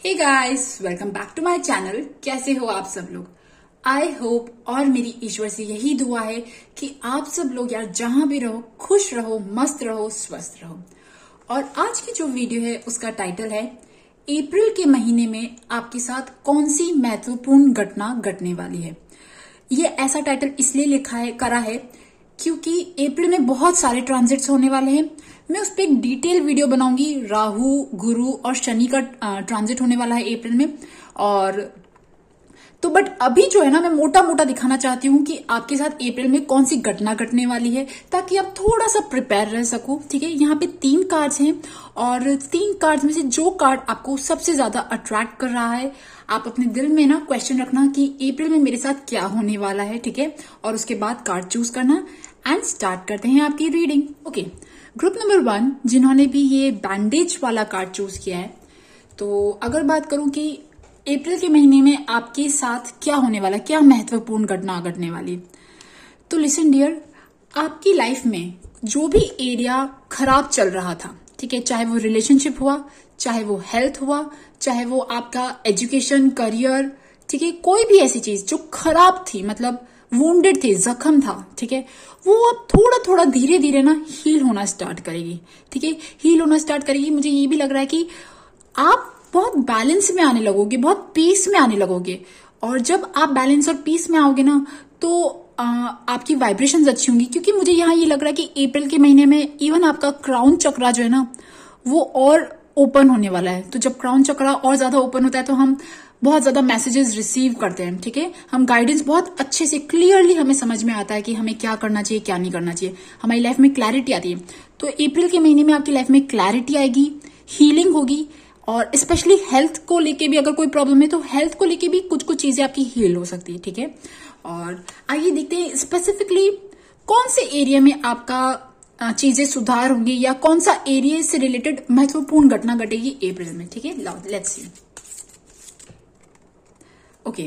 Hey guys, welcome back to my channel. कैसे हो आप सब लोग? आई होप और मेरी ईश्वर से यही दुआ है कि आप सब लोग यार जहां भी रहो खुश रहो, मस्त रहो, स्वस्थ रहो। और आज की जो वीडियो है उसका टाइटल है अप्रैल के महीने में आपके साथ कौन सी महत्वपूर्ण घटना घटने वाली है। ये ऐसा टाइटल इसलिए करा है क्योंकि अप्रैल में बहुत सारे ट्रांजिट्स होने वाले हैं। मैं उस पर एक डिटेल वीडियो बनाऊंगी। राहु, गुरु और शनि का ट्रांजिट होने वाला है अप्रैल में। और तो बट अभी जो है ना, मैं मोटा मोटा दिखाना चाहती हूँ कि आपके साथ अप्रैल में कौन सी घटना घटने वाली है, ताकि आप थोड़ा सा प्रिपेयर रह सको। ठीक है, यहाँ पे 3 कार्ड्स हैं और 3 कार्ड्स में से जो कार्ड आपको सबसे ज्यादा अट्रैक्ट कर रहा है, आप अपने दिल में ना क्वेश्चन रखना कि अप्रैल में मेरे साथ क्या होने वाला है। ठीक है, और उसके बाद कार्ड चूज करना एंड स्टार्ट करते हैं आपकी रीडिंग। ओके, ग्रुप नंबर 1 जिन्होंने भी ये बैंडेज वाला कार्ड चूज किया है, तो अगर बात करूं कि अप्रैल के महीने में आपके साथ क्या होने वाला, क्या महत्वपूर्ण घटना घटने वाली, तो लिसन डियर, आपकी लाइफ में जो भी एरिया खराब चल रहा था, ठीक है, चाहे वो रिलेशनशिप हुआ, चाहे वो हेल्थ हुआ, चाहे वो आपका एजुकेशन, करियर, ठीक है, कोई भी ऐसी चीज जो खराब थी, मतलब वुंडेड थे, जख्म था, ठीक है, वो अब थोड़ा थोड़ा धीरे धीरे ना हील होना स्टार्ट करेगी। ठीक है, हील होना स्टार्ट करेगी। मुझे ये भी लग रहा है कि आप बहुत बैलेंस में आने लगोगे, बहुत पीस में आने लगोगे। और जब आप बैलेंस और पीस में आओगे ना, तो आपकी वाइब्रेशंस अच्छी होंगी। क्योंकि मुझे यहाँ ये लग रहा है कि अप्रैल के महीने में इवन आपका क्राउन चक्रा जो है ना, वो और ओपन होने वाला है। तो जब क्राउन चक्रा और ज्यादा ओपन होता है तो हम बहुत ज्यादा मैसेजेस रिसीव करते हैं। ठीक है, हम गाइडेंस बहुत अच्छे से क्लियरली हमें समझ में आता है कि हमें क्या करना चाहिए, क्या नहीं करना चाहिए। हमारी लाइफ में क्लैरिटी आती है। तो अप्रैल के महीने में आपकी लाइफ में क्लैरिटी आएगी, हीलिंग होगी। और स्पेशली हेल्थ को लेके भी अगर कोई प्रॉब्लम है तो हेल्थ को लेके भी कुछ कुछ चीजें आपकी हील हो सकती है। ठीक है, और आइए देखते हैं स्पेसिफिकली कौन से एरिया में आपका चीजें सुधार होंगी या कौन सा एरिया से रिलेटेड महत्वपूर्ण घटना घटेगी अप्रैल में। ठीक है, लेट्स सी। ओके,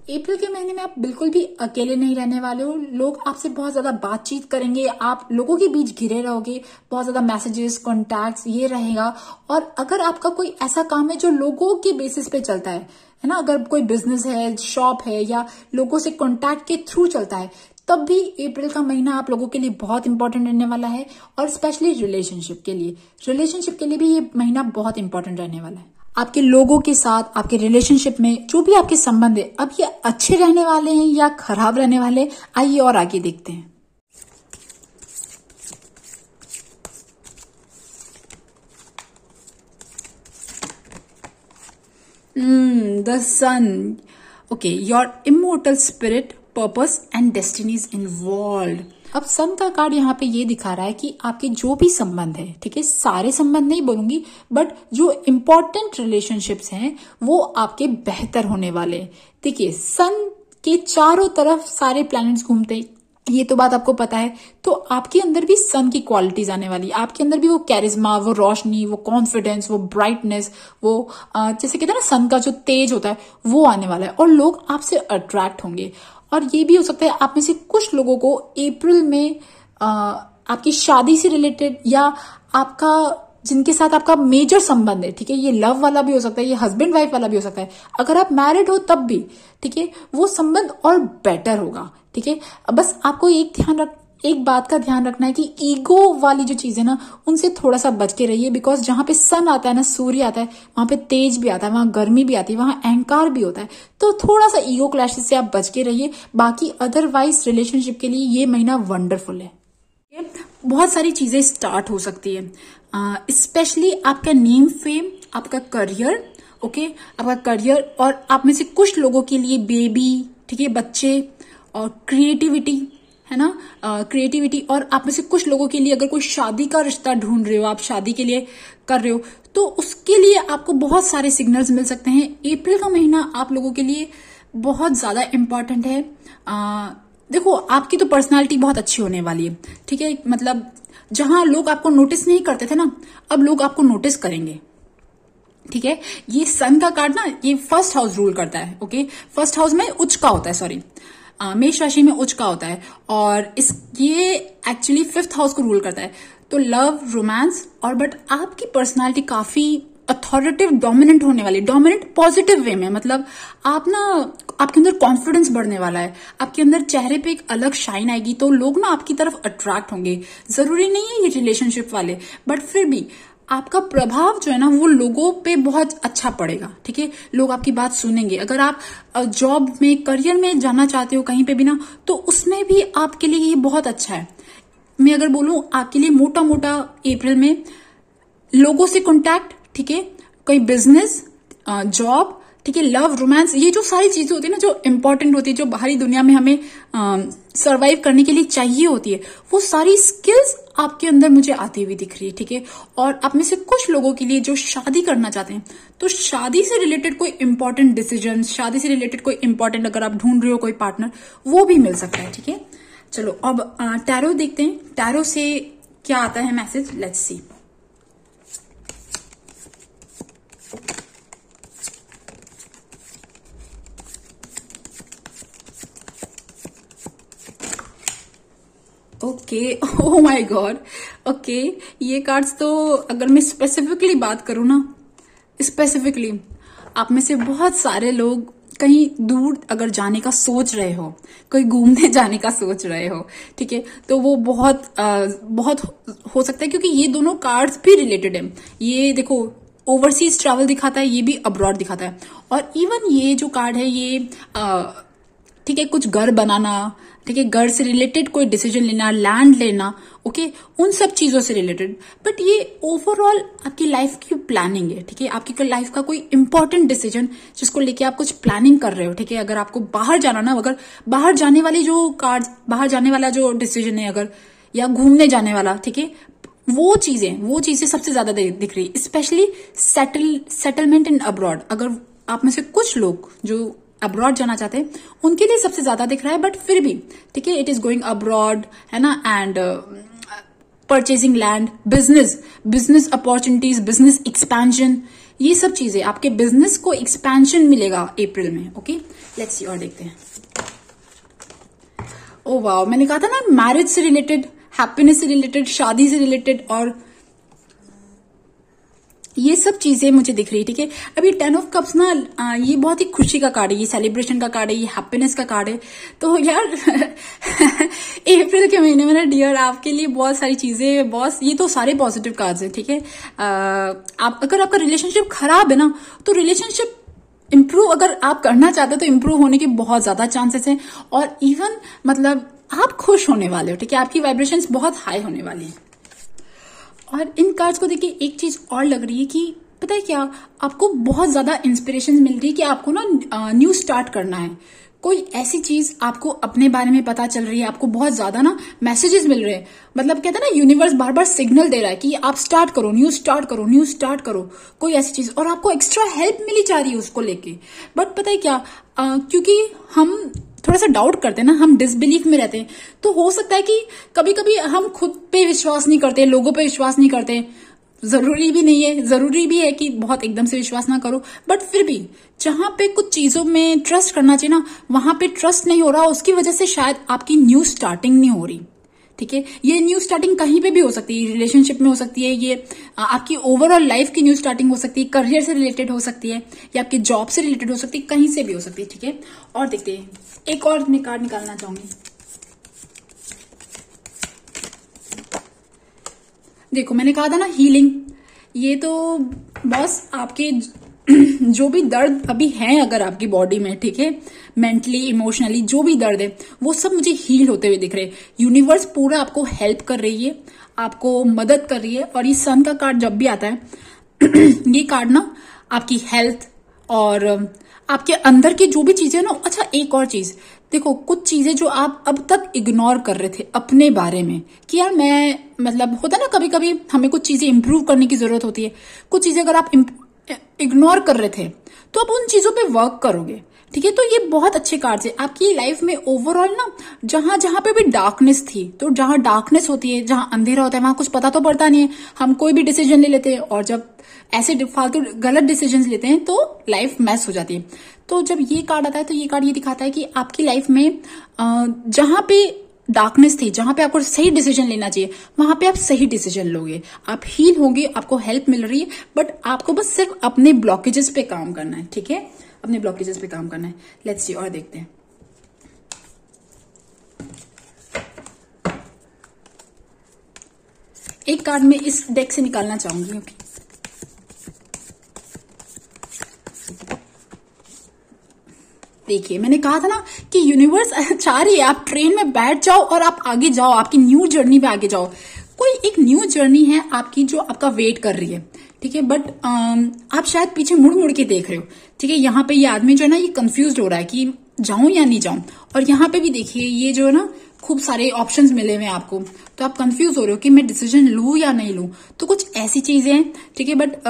अप्रैल के महीने में आप बिल्कुल भी अकेले नहीं रहने वाले हो। लोग आपसे बहुत ज्यादा बातचीत करेंगे, आप लोगों के बीच घिरे रहोगे, बहुत ज्यादा मैसेजेस, कॉन्टैक्ट्स ये रहेगा। और अगर आपका कोई ऐसा काम है जो लोगों के बेसिस पे चलता है ना, अगर कोई बिजनेस है, शॉप है या लोगों से कॉन्टैक्ट के थ्रू चलता है, तब भी अप्रैल का महीना आप लोगों के लिए बहुत इंपॉर्टेंट रहने वाला है। और स्पेशली रिलेशनशिप के लिए भी ये महीना बहुत इंपॉर्टेंट रहने वाला है। आपके लोगों के साथ, आपके रिलेशनशिप में जो भी आपके संबंध है, अब ये अच्छे रहने वाले हैं या खराब रहने वाले, आइए और आगे देखते हैं। The sun. Okay, your immortal spirit, purpose and destinies involved. अब सन का कार्ड यहाँ पे ये दिखा रहा है कि आपके जो भी संबंध है, ठीक है, सारे संबंध नहीं बोलूंगी, बट जो इम्पोर्टेंट रिलेशनशिप्स हैं वो आपके बेहतर होने वाले हैं। देखिए, सन के चारों तरफ सारे प्लैनेट्स घूमते हैं, ये तो बात आपको पता है। तो आपके अंदर भी सन की क्वालिटीज आने वाली है। आपके अंदर भी वो कैरिज्मा, वो रोशनी, वो कॉन्फिडेंस, वो ब्राइटनेस, वो जैसे कहते हैं ना, सन का जो तेज होता है वो आने वाला है। और लोग आपसे अट्रैक्ट होंगे। और ये भी हो सकता है आप में से कुछ लोगों को अप्रैल में आपकी शादी से रिलेटेड या आपका जिनके साथ आपका मेजर संबंध है, ठीक है, ये लव वाला भी हो सकता है, ये हस्बैंड वाइफ वाला भी हो सकता है। अगर आप मैरिड हो तब भी, ठीक है, वो संबंध और बेटर होगा। ठीक है, बस आपको एक बात का ध्यान रखना है कि ईगो वाली जो चीज है ना, उनसे थोड़ा सा बच के रहिए। बिकॉज जहां पे सन आता है ना, सूर्य आता है, वहां पे तेज भी आता है, वहां गर्मी भी आती है, वहां अहंकार भी होता है। तो थोड़ा सा ईगो क्लैशेस से आप बच के रहिए। बाकी अदरवाइज रिलेशनशिप के लिए ये महीना वंडरफुल है। बहुत सारी चीजें स्टार्ट हो सकती है, स्पेशली आपका नेम फेम, आपका करियर। ओके, आपका करियर और आप में से कुछ लोगों के लिए बेबी, ठीक है, बच्चे, और क्रिएटिविटी है ना, क्रिएटिविटी। और आप में से कुछ लोगों के लिए अगर कोई शादी का रिश्ता ढूंढ रहे हो, आप शादी के लिए कर रहे हो, तो उसके लिए आपको बहुत सारे सिग्नल्स मिल सकते हैं। अप्रैल का महीना आप लोगों के लिए बहुत ज्यादा इंपॉर्टेंट है। देखो, आपकी तो पर्सनालिटी बहुत अच्छी होने वाली है। ठीक है, मतलब जहां लोग आपको नोटिस नहीं करते थे ना, अब लोग आपको नोटिस करेंगे। ठीक है, ये सन का कार्ड ना, ये फर्स्ट हाउस रूल करता है। ओके, फर्स्ट हाउस में उच्च का होता है, सॉरी, मेष राशि में उच्च का होता है। और ये एक्चुअली 5th हाउस को रूल करता है। तो लव, रोमांस, और बट आपकी पर्सनालिटी काफी अथॉरिटिव डोमिनेंट होने वाली, डोमिनेंट पॉजिटिव वे में, मतलब आप ना, आपके अंदर कॉन्फिडेंस बढ़ने वाला है, आपके अंदर चेहरे पे एक अलग शाइन आएगी, तो लोग ना आपकी तरफ अट्रैक्ट होंगे। जरूरी नहीं है ये रिलेशनशिप वाले, बट फिर भी आपका प्रभाव जो है ना वो लोगों पे बहुत अच्छा पड़ेगा, ठीक है। लोग आपकी बात सुनेंगे। अगर आप जॉब में, करियर में जाना चाहते हो कहीं पे भी ना, तो उसमें भी आपके लिए ये बहुत अच्छा है। मैं अगर बोलूं आपके लिए मोटा मोटा अप्रैल में लोगों से कांटेक्ट, ठीक है, कोई बिजनेस, जॉब, ठीक है, लव, रोमांस, ये जो सारी चीजें होती है ना जो इंपॉर्टेंट होती है, जो बाहरी दुनिया में हमें सरवाइव करने के लिए चाहिए होती है, वो सारी स्किल्स आपके अंदर मुझे आती हुई दिख रही है, ठीक है। और आप में से कुछ लोगों के लिए जो शादी करना चाहते हैं, तो शादी से रिलेटेड कोई इंपॉर्टेंट डिसीजन, शादी से रिलेटेड कोई इंपॉर्टेंट, अगर आप ढूंढ रहे हो कोई पार्टनर, वो भी मिल सकता है, ठीक है। चलो अब टैरो देखते हैं, टैरो से क्या आता है message, let's see. Okay, oh my God, okay, ये कार्ड्स तो अगर मैं स्पेसिफिकली बात करूं ना, स्पेसिफिकली आप में से बहुत सारे लोग कहीं दूर अगर जाने का सोच रहे हो, कोई घूमने जाने का सोच रहे हो, ठीक है, तो वो बहुत हो सकता है, क्योंकि ये दोनों कार्ड्स भी रिलेटेड है। ये देखो ओवरसीज ट्रैवल दिखाता है, ये भी अब्रॉड दिखाता है, और इवन ये जो कार्ड है ये ठीक है, कुछ घर बनाना, ठीक है, घर से रिलेटेड कोई डिसीजन लेना, लैंड लेना, ओके, उन सब चीजों से रिलेटेड। बट ये ओवरऑल आपकी लाइफ की प्लानिंग है, ठीक है, आपकी लाइफ का कोई इंपॉर्टेंट डिसीजन जिसको लेके आप कुछ प्लानिंग कर रहे हो, ठीक है। अगर आपको बाहर जाना ना, अगर बाहर जाने वाली जो कार्ड, बाहर जाने वाला जो डिसीजन है अगर, या घूमने जाने वाला, ठीक है, वो चीजें सबसे ज्यादा दिख रही है, स्पेशली सेटलमेंट इन अब्रॉड। अगर आप में से कुछ लोग जो अब्रॉड जाना चाहते हैं उनके लिए सबसे ज्यादा दिख रहा है, बट फिर भी ठीक है, इट इज गोइंग अब्रॉड, है ना, and purchasing land, business opportunities, business expansion, ये सब चीजें आपके बिजनेस को एक्सपेंशन मिलेगा अप्रैल में, ओके। लेट्स सी और देखते हैं। ओ वाओ, मैंने कहा था ना मैरिज से रिलेटेड, हैप्पीनेस से रिलेटेड, शादी से रिलेटेड, और ये सब चीजें मुझे दिख रही, ठीक है। अभी 10 ऑफ कप्स ना, ये बहुत ही खुशी का कार्ड है, ये सेलिब्रेशन का कार्ड है, ये हैप्पीनेस का कार्ड है। तो यार अप्रैल के महीने में ना डियर आपके लिए बहुत सारी चीजें, बॉस, ये तो सारे पॉजिटिव कार्ड्स हैं, ठीक है। आप अगर आपका रिलेशनशिप खराब है ना, तो रिलेशनशिप इंप्रूव अगर आप करना चाहते हो तो इंप्रूव होने के बहुत ज्यादा चांसेस हैं, और इवन मतलब आप खुश होने वाले हो, ठीक है, आपकी वाइब्रेशंस बहुत हाई होने वाली है। और इन कार्ड्स को देखिए एक चीज और लग रही है कि पता है क्या, आपको बहुत ज्यादा इंस्पिरेशन मिल रही है कि आपको ना न्यू स्टार्ट करना है, कोई ऐसी चीज आपको अपने बारे में पता चल रही है, आपको बहुत ज्यादा ना मैसेजेस मिल रहे हैं, मतलब कहते हैं ना यूनिवर्स बार बार सिग्नल दे रहा है कि आप स्टार्ट करो, न्यू स्टार्ट करो, न्यू स्टार्ट करो, कोई ऐसी चीज, और आपको एक्स्ट्रा हेल्प मिली जा रही है उसको लेके। बट पता है क्या, क्योंकि हम थोड़ा सा डाउट करते हैं ना, हम डिसबिलीफ में रहते हैं, तो हो सकता है कि कभी कभी हम खुद पे विश्वास नहीं करते, लोगों पे विश्वास नहीं करते। जरूरी भी नहीं है, जरूरी भी है कि बहुत एकदम से विश्वास ना करो, बट फिर भी जहां पे कुछ चीजों में ट्रस्ट करना चाहिए ना, वहां पे ट्रस्ट नहीं हो रहा, उसकी वजह से शायद आपकी न्यू स्टार्टिंग नहीं हो रही, ठीक है। ये न्यू स्टार्टिंग कहीं पे भी हो सकती है, रिलेशनशिप में हो सकती है, ये आपकी ओवरऑल लाइफ की न्यू स्टार्टिंग हो सकती है, करियर से रिलेटेड हो सकती है, या आपकी जॉब से रिलेटेड हो सकती है, कहीं से भी हो सकती है, ठीक है। और देखते हैं, एक और मैं कार्ड निकालना चाहूंगी। देखो मैंने कहा था ना हीलिंग, ये तो बस आपके जो भी दर्द अभी है अगर आपकी बॉडी में, ठीक है, मेंटली, इमोशनली जो भी दर्द है वो सब मुझे हील होते हुए दिख रहे हैं। यूनिवर्स पूरा आपको हेल्प कर रही है, आपको मदद कर रही है। और ये सन का कार्ड जब भी आता है ये कार्ड ना आपकी हेल्थ और आपके अंदर की जो भी चीजें ना, अच्छा एक और चीज देखो, कुछ चीजें जो आप अब तक इग्नोर कर रहे थे अपने बारे में कि यार मैं, मतलब होता ना कभी कभी हमें कुछ चीजें इंप्रूव करने की जरूरत होती है, कुछ चीजें अगर आप इग्नोर कर रहे थे तो आप उन चीजों पे वर्क करोगे, ठीक है। तो ये बहुत अच्छे कार्ड्स है आपकी लाइफ में ओवरऑल ना, जहां जहां पे भी डार्कनेस थी, तो जहां डार्कनेस होती है, जहां अंधेरा होता है, वहां कुछ पता तो पड़ता नहीं है, हम कोई भी डिसीजन ले लेते हैं, और जब ऐसे फालतू गलत डिसीजन लेते हैं तो लाइफ मैस हो जाती है। तो जब ये कार्ड आता है तो ये कार्ड ये दिखाता है कि आपकी लाइफ में जहां पे डार्कनेस थी, जहां पे आपको सही डिसीजन लेना चाहिए, वहां पे आप सही डिसीजन लोगे, आप हील होंगे, आपको हेल्प मिल रही है। बट आपको बस सिर्फ अपने ब्लॉकेजेस पे काम करना है, ठीक है, अपने ब्लॉकेजेस पे काम करना है। लेट्स सी और देखते हैं। एक कार्ड मैं इस डेक से निकालना चाहूंगी। ओके, देखिए मैंने कहा था ना कि यूनिवर्स चाह रही है आप ट्रेन में बैठ जाओ और आप आगे जाओ, आपकी न्यू जर्नी पे आगे जाओ। कोई एक न्यू जर्नी है आपकी जो आपका वेट कर रही है, ठीक है, बट आप शायद पीछे मुड़ मुड़ के देख रहे हो, ठीक है। यहाँ पे ये आदमी जो है ना ये कंफ्यूज हो रहा है कि जाऊं या नहीं जाऊं। और यहाँ पे भी देखिए ये जो है ना खूब सारे ऑप्शंस मिले हुए हैं आपको, तो आप कंफ्यूज हो रहे हो कि मैं डिसीजन लूं या नहीं लूं। तो कुछ ऐसी चीजें हैं, ठीक है, बट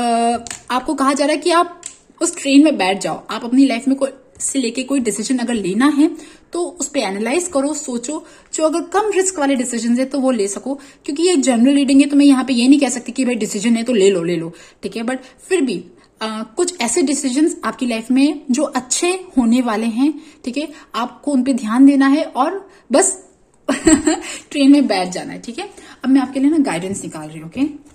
आपको कहा जा रहा है कि आप उस ट्रेन में बैठ जाओ। आप अपनी लाइफ में कोई से लेके कोई डिसीजन अगर लेना है तो उस पर एनालाइज करो, सोचो, जो अगर कम रिस्क वाले डिसीजन है तो वो ले सको। क्योंकि ये जनरल रीडिंग है तो मैं यहाँ पे ये नहीं कह सकती कि भाई डिसीजन है तो ले लो, ठीक है, बट फिर भी कुछ ऐसे डिसीजंस आपकी लाइफ में जो अच्छे होने वाले हैं, ठीक है, आपको उन पे ध्यान देना है और बस ट्रेन में बैठ जाना है, ठीक है। अब मैं आपके लिए ना गाइडेंस निकाल रही हूँ। ओके,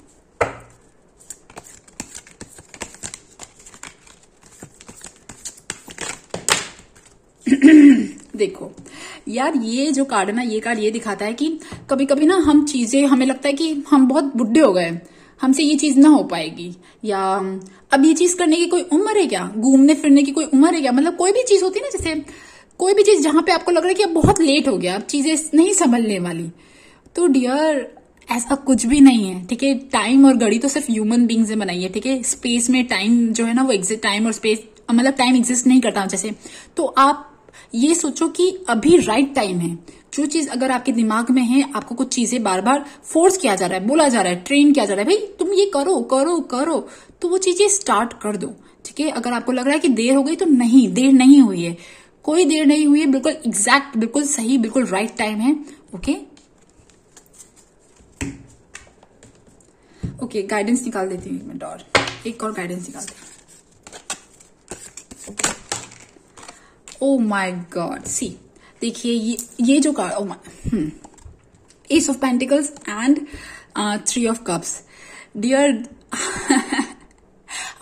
देखो यार, ये जो कार्ड है ना, ये कार्ड ये दिखाता है कि कभी कभी ना हम चीजें, हमें लगता है कि हम बहुत बुढ़े हो गए, हमसे ये चीज ना हो पाएगी, या अब ये चीज करने की कोई उम्र है क्या, घूमने फिरने की कोई उम्र है क्या। मतलब कोई भी चीज होती है ना, जैसे कोई भी चीज जहां पे आपको लग रहा है कि अब बहुत लेट हो गया, अब चीजें नहीं संभलने वाली। तो डियर, ऐसा कुछ भी नहीं है, ठीक है। टाइम और घड़ी तो सिर्फ ह्यूमन बींग्स ने बनाई है, ठीक है। स्पेस में टाइम जो है ना वो एग्जिस्ट, टाइम और स्पेस मतलब टाइम एग्जिस्ट नहीं करता जैसे। तो आप ये सोचो कि अभी राइट टाइम है। जो चीज अगर आपके दिमाग में है, आपको कुछ चीजें बार बार फोर्स किया जा रहा है, बोला जा रहा है, ट्रेन किया जा रहा है, भाई तुम ये करो करो करो, तो वो चीजें स्टार्ट कर दो, ठीक है। अगर आपको लग रहा है कि देर हो गई, तो नहीं, देर नहीं हुई है, कोई देर नहीं हुई है, बिल्कुल एग्जैक्ट, बिल्कुल सही, बिल्कुल राइट टाइम है। ओके ओके, गाइडेंस निकाल देती हूँ एक मिनट, और एक और गाइडेंस निकालती हूँ। ओ माय गॉड, सी देखिए ये जो card, oh my, ace of pentacles and 3 of cups. Dear,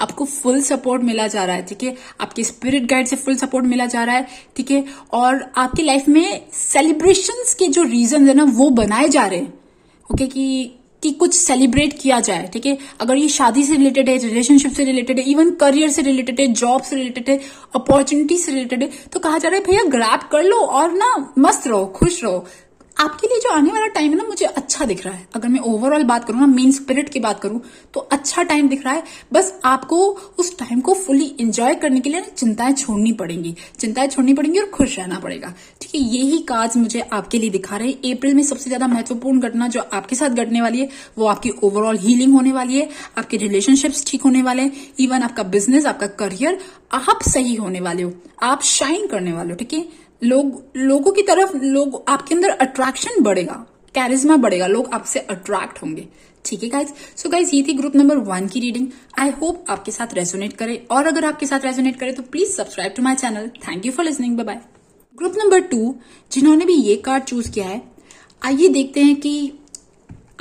आपको फुल सपोर्ट मिला जा रहा है, ठीक है। आपके स्पिरिट गाइड से फुल सपोर्ट मिला जा रहा है, ठीक है। और आपकी लाइफ में सेलिब्रेशंस के जो रीजन है ना वो बनाए जा रहे हैं, ओके, कि कुछ सेलिब्रेट किया जाए, ठीक है। अगर ये शादी से रिलेटेड है, रिलेशनशिप से रिलेटेड है, इवन करियर से रिलेटेड है, जॉब से रिलेटेड है, अपॉर्चुनिटी से रिलेटेड है, तो कहा जा रहा है भैया ग्रैब कर लो और ना मस्त रहो, खुश रहो। आपके लिए जो आने वाला टाइम है ना मुझे अच्छा दिख रहा है। अगर मैं ओवरऑल बात करूं ना, मेन स्पिरिट की बात करूं, तो अच्छा टाइम दिख रहा है। बस आपको उस टाइम को फुली एंजॉय करने के लिए ना चिंताएं छोड़नी पड़ेंगी और खुश रहना पड़ेगा, ठीक है। यही कार्ड्स मुझे आपके लिए दिखा रहे हैं। अप्रैल में सबसे ज्यादा महत्वपूर्ण घटना जो आपके साथ घटने वाली है वो आपकी ओवरऑल हीलिंग होने वाली है, आपके रिलेशनशिप्स ठीक होने वाले हैं, इवन आपका बिजनेस, आपका करियर, आप सही होने वाले हो, आप शाइन करने वाले हो, ठीक है। लोगों की तरफ, लोग आपके अंदर अट्रैक्शन बढ़ेगा, कैरिज्मा बढ़ेगा, लोग आपसे अट्रैक्ट होंगे, ठीक है गाइज। सो गाइज, ये थी ग्रुप नंबर 1 की रीडिंग। आई होप आपके साथ रेजोनेट करे, और अगर आपके साथ रेजोनेट करे तो please subscribe to my channel. Thank you for listening, bye bye. Group number 2 जिन्होंने भी ये कार्ड चूज किया है, आइए देखते हैं कि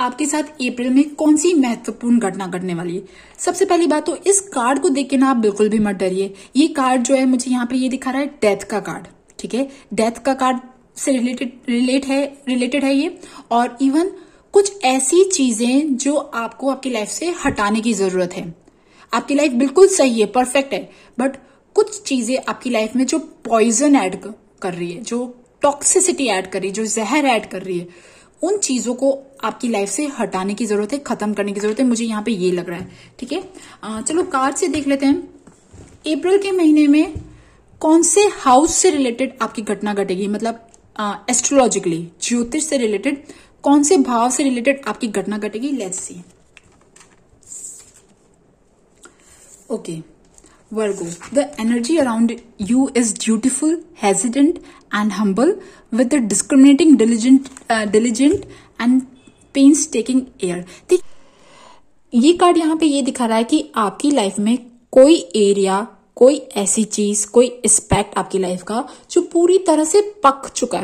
आपके साथ अप्रैल में कौन सी महत्वपूर्ण घटना घटने वाली है। सबसे पहली बात तो इस कार्ड को देख के ना आप बिल्कुल भी मत डरिए। ये कार्ड जो है मुझे यहाँ पे ये दिखा रहा है डेथ का कार्ड, ठीक है। डेथ का कार्ड से रिलेटेड है ये। और इवन कुछ ऐसी चीजें जो आपको आपकी लाइफ से हटाने की जरूरत है। आपकी लाइफ बिल्कुल सही है, परफेक्ट है, बट कुछ चीजें आपकी लाइफ में जो पॉइजन ऐड कर रही है, जो टॉक्सिसिटी ऐड कर रही है, जो जहर ऐड कर रही है, उन चीजों को आपकी लाइफ से हटाने की जरूरत है, खत्म करने की जरूरत है। मुझे यहाँ पे ये लग रहा है, ठीक है। चलो कार्ड से देख लेते हैं, अप्रैल के महीने में कौन से हाउस से रिलेटेड आपकी घटना घटेगी। मतलब एस्ट्रोलॉजिकली, ज्योतिष से रिलेटेड कौन से भाव से रिलेटेड आपकी घटना घटेगी। Let's see. Okay, Virgo, the energy around you is dutiful, hesitant and humble with a discriminating, diligent and painstaking air। ये कार्ड यहाँ पे ये दिखा रहा है कि आपकी लाइफ में कोई एरिया, कोई ऐसी चीज, कोई एस्पेक्ट आपकी लाइफ का जो पूरी तरह से पक चुका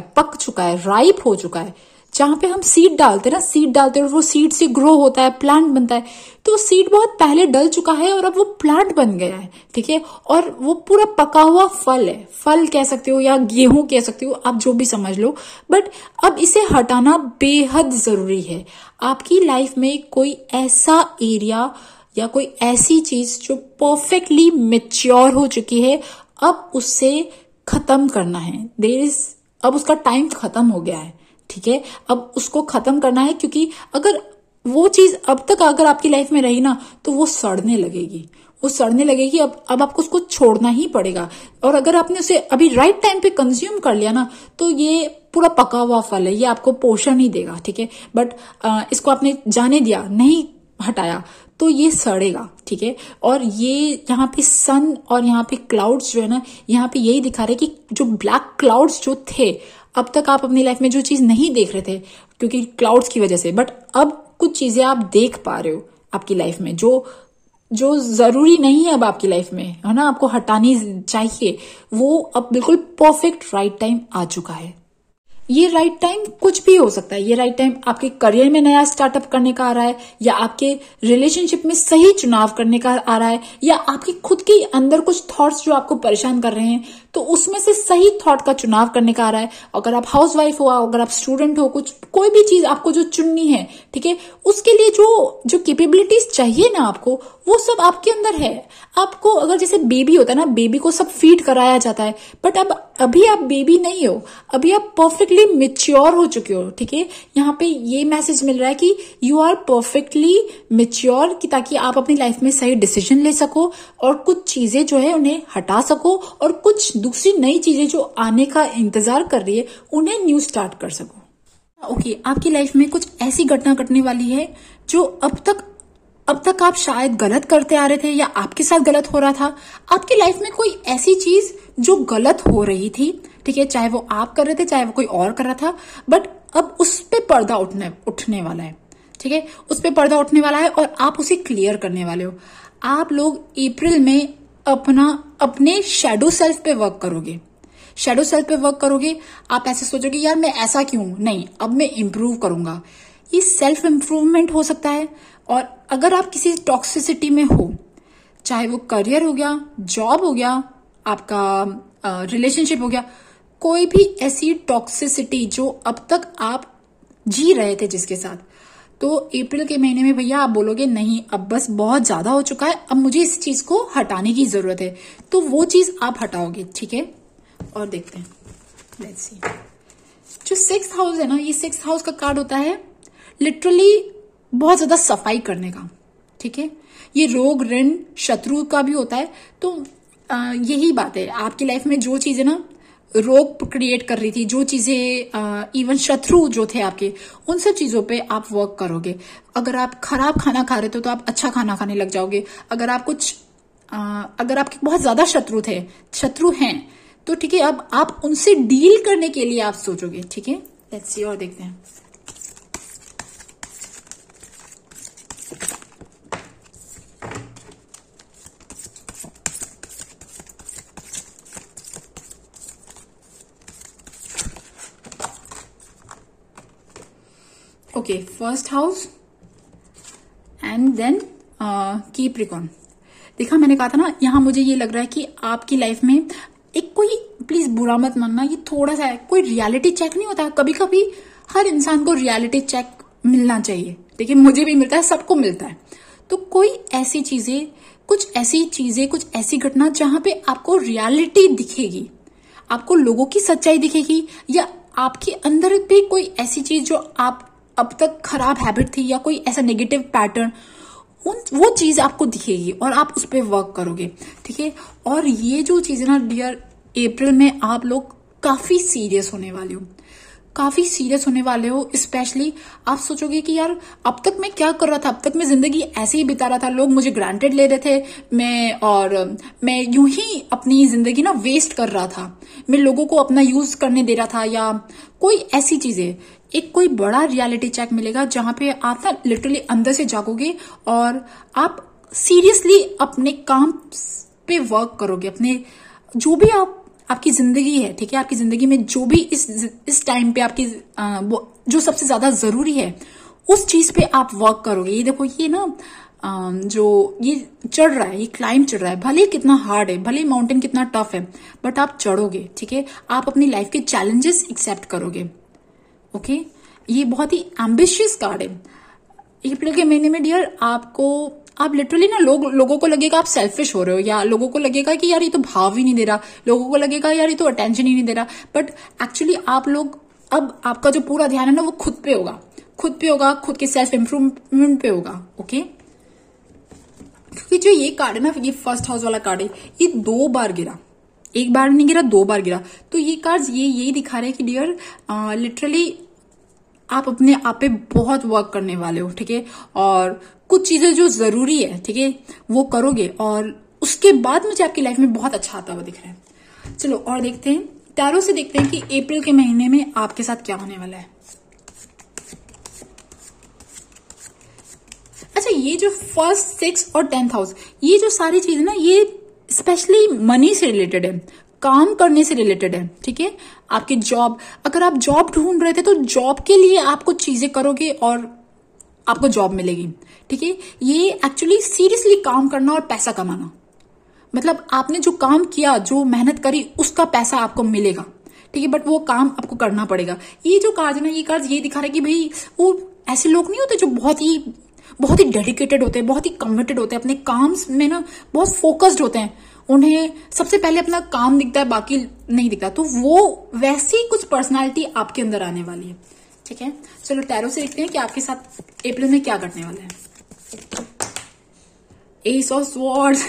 है, राइप हो चुका है। जहां पे हम सीड डालते हैं ना, सीड डालते हैं और वो सीड से ग्रो होता है, प्लांट बनता है। तो सीड बहुत पहले डल चुका है और अब वो प्लांट बन गया है, ठीक है। और वो पूरा पका हुआ फल है, फल कह सकते हो या गेहूं कह सकते हो, आप जो भी समझ लो। बट अब इसे हटाना बेहद जरूरी है। आपकी लाइफ में कोई ऐसा एरिया या कोई ऐसी चीज जो परफेक्टली मैच्योर हो चुकी है, अब उससे खत्म करना है। अब उसका टाइम खत्म हो गया है, ठीक है। अब उसको खत्म करना है, क्योंकि अगर वो चीज अब तक अगर आपकी लाइफ में रही ना, तो वो सड़ने लगेगी, अब आपको उसको छोड़ना ही पड़ेगा। और अगर आपने उसे अभी राइट टाइम पे कंज्यूम कर लिया ना, तो ये पूरा पका हुआ फल है, ये आपको पोषण ही देगा, ठीक है। बट इसको आपने जाने दिया, नहीं हटाया, तो ये सड़ेगा, ठीक है। और ये यहाँ पे सन और यहाँ पे क्लाउड्स जो है ना, यहाँ पे यही दिखा रहे कि जो ब्लैक क्लाउड्स जो थे, अब तक आप अपनी लाइफ में जो चीज नहीं देख रहे थे क्योंकि क्लाउड्स की वजह से, बट अब कुछ चीजें आप देख पा रहे हो आपकी लाइफ में जो जरूरी नहीं है अब आपकी लाइफ में, है ना, आपको हटानी चाहिए, वो अब बिल्कुल परफेक्ट राइट टाइम आ चुका है। ये राइट टाइम कुछ भी हो सकता है। ये राइट टाइम आपके करियर में नया स्टार्टअप करने का आ रहा है, या आपके रिलेशनशिप में सही चुनाव करने का आ रहा है, या आपकी खुद के अंदर कुछ थॉट्स जो आपको परेशान कर रहे हैं, तो उसमें से सही थॉट का चुनाव करने का आ रहा है। अगर आप हाउसवाइफ हो, अगर आप स्टूडेंट हो, कोई भी चीज आपको जो चुननी है, ठीक है, उसके लिए जो कैपेबिलिटीज चाहिए ना आपको, वो सब आपके अंदर है। आपको अगर जैसे बेबी होता है ना, बेबी को सब फीड कराया जाता है, बट अभी आप बेबी नहीं हो, अभी आप परफेक्टली मेच्योर हो चुके हो, ठीक है। यहाँ पे ये मैसेज मिल रहा है कि यू आर परफेक्टली मेच्योर, कि ताकि आप अपनी लाइफ में सही डिसीजन ले सको और कुछ चीजें जो है उन्हें हटा सको, और कुछ दूसरी नई चीजें जो आने का इंतजार कर रही है उन्हें न्यू स्टार्ट कर सको। ओके, आपकी लाइफ में कुछ ऐसी घटना घटने वाली है जो अब तक आप शायद गलत करते आ रहे थे, या आपके साथ गलत हो रहा था। आपकी लाइफ में कोई ऐसी चीज जो गलत हो रही थी, ठीक है, चाहे वो आप कर रहे थे, चाहे वो कोई और कर रहा था, बट अब उस पे पर्दा उठने वाला है, ठीक है। उस पे पर्दा उठने वाला है और आप उसे क्लियर करने वाले हो। आप लोग अप्रैल में अपने शैडो सेल्फ पे वर्क करोगे। आप ऐसे सोचोगे, यार मैं ऐसा क्यों, नहीं, अब मैं इंप्रूव करूंगा। ये सेल्फ इंप्रूवमेंट हो सकता है। और अगर आप किसी टॉक्सिसिटी में हो, चाहे वो करियर हो गया, जॉब हो गया, आपका रिलेशनशिप हो गया, कोई भी ऐसी टॉक्सिसिटी जो अब तक आप जी रहे थे जिसके साथ, तो अप्रैल के महीने में भैया आप बोलोगे नहीं, अब बस बहुत ज्यादा हो चुका है, अब मुझे इस चीज को हटाने की जरूरत है, तो वो चीज आप हटाओगे, ठीक है। और देखते हैं, लेट्स सी, जो 6th हाउस है ना, ये 6th हाउस का कार्ड होता है लिटरली बहुत ज्यादा सफाई करने का, ठीक है। ये रोग, ऋण, शत्रु का भी होता है। तो यही बात है, आपकी लाइफ में जो चीजें ना रोग क्रिएट कर रही थी, जो चीजें इवन शत्रु जो थे आपके, उन सब चीजों पे आप वर्क करोगे। अगर आप खराब खाना खा रहे थे तो आप अच्छा खाना खाने लग जाओगे। अगर आपके बहुत ज्यादा शत्रु हैं, तो ठीक है, अब आप उनसे डील करने के लिए आप सोचोगे, ठीक है। लेट्स सी, और देखते हैं। Okay, first house and then Capricorn. देखा, मैंने कहा था ना, यहां मुझे ये लग रहा है कि आपकी लाइफ में एक कोई, प्लीज बुरा मत मानना, ये थोड़ा सा है, कोई रियलिटी चेक नहीं होता। कभी कभी हर इंसान को रियलिटी चेक मिलना चाहिए, देखिए मुझे भी मिलता है, सबको मिलता है। तो कोई ऐसी चीजें, कुछ ऐसी घटना जहां पे आपको रियलिटी दिखेगी, आपको लोगों की सच्चाई दिखेगी, या आपके अंदर पे कोई ऐसी चीज जो आप अब तक खराब हैबिट थी, या कोई ऐसा नेगेटिव पैटर्न, वो चीज आपको दिखेगी और आप उस पर वर्क करोगे, ठीक है। और ये जो चीज है ना डियर, अप्रैल में आप लोग काफी सीरियस होने वाले हो। स्पेशली आप सोचोगे कि यार अब तक मैं क्या कर रहा था, अब तक मैं जिंदगी ऐसे ही बिता रहा था, लोग मुझे ग्रांटेड ले रहे थे, मैं यूं ही अपनी जिंदगी ना वेस्ट कर रहा था, मैं लोगों को अपना यूज करने दे रहा था, या कोई ऐसी चीजें। एक कोई बड़ा रियलिटी चेक मिलेगा जहां पे आप ना लिटरली अंदर से जागोगे और आप सीरियसली अपने काम पे वर्क करोगे, अपने जो भी आपकी जिंदगी है, ठीक है, आपकी जिंदगी में जो भी इस टाइम पे आपकी जो सबसे ज्यादा जरूरी है उस चीज पे आप वर्क करोगे। ये देखो, ये ना जो ये चढ़ रहा है, ये क्लाइंब चढ़ रहा है, भले कितना हार्ड है, भले माउंटेन कितना टफ है, बट आप चढ़ोगे, ठीक है। आप अपनी लाइफ के चैलेंजेस एक्सेप्ट करोगे। ओके, ये बहुत ही एम्बिशियस कार्ड है। अप्रैल के महीने में डियर आप लिटरली ना लोगों को लगेगा आप सेल्फिश हो रहे हो, या लोगों को लगेगा कि यार ये तो भाव ही नहीं दे रहा, लोगों को लगेगा यार ये तो अटेंशन ही नहीं दे रहा, बट एक्चुअली आप लोग, अब आपका जो पूरा ध्यान है ना वो खुद पे होगा, खुद के सेल्फ इंप्रूवमेंट पे होगा। ओके, क्योंकि जो ये कार्ड है ना, ये फर्स्ट हाउस वाला कार्ड है, ये 2 बार गिरा, एक बार नहीं गिरा, 2 बार गिरा। तो ये कार्ड यही दिखा रहे हैं कि डियर लिटरली आप अपने आप पे बहुत वर्क करने वाले हो, ठीक है, और कुछ चीजें जो जरूरी है, ठीक है, वो करोगे, और उसके बाद मुझे आपकी लाइफ में बहुत अच्छा आता हुआ दिख रहा है। चलो और देखते हैं, टैरो से देखते हैं कि अप्रैल के महीने में आपके साथ क्या होने वाला है। अच्छा, ये जो फर्स्ट 6 और 10th हाउस, ये जो सारी चीजें ना, ये स्पेशली मनी से रिलेटेड है, काम करने से रिलेटेड है, ठीक है। आपकी जॉब, अगर आप जॉब ढूंढ रहे थे तो जॉब के लिए आप कुछ चीजें करोगे और आपको जॉब मिलेगी, ठीक है। ये एक्चुअली सीरियसली काम करना और पैसा कमाना, मतलब आपने जो काम किया, जो मेहनत करी, उसका पैसा आपको मिलेगा, ठीक है, बट वो काम आपको करना पड़ेगा। ये जो कार्ड है ना, ये कार्ड ये दिखा रहा है कि भाई वो ऐसे लोग नहीं होते जो बहुत ही डेडिकेटेड होते हैं, बहुत ही कमिटेड होते हैं, अपने काम में ना बहुत फोकस्ड होते हैं, उन्हें सबसे पहले अपना काम दिखता है, बाकी नहीं दिखता। तो वो वैसी कुछ पर्सनालिटी आपके अंदर आने वाली है, ठीक है। चलो टैरो से देखते हैं कि आपके साथ अप्रैल में क्या घटने वाला है। S of swords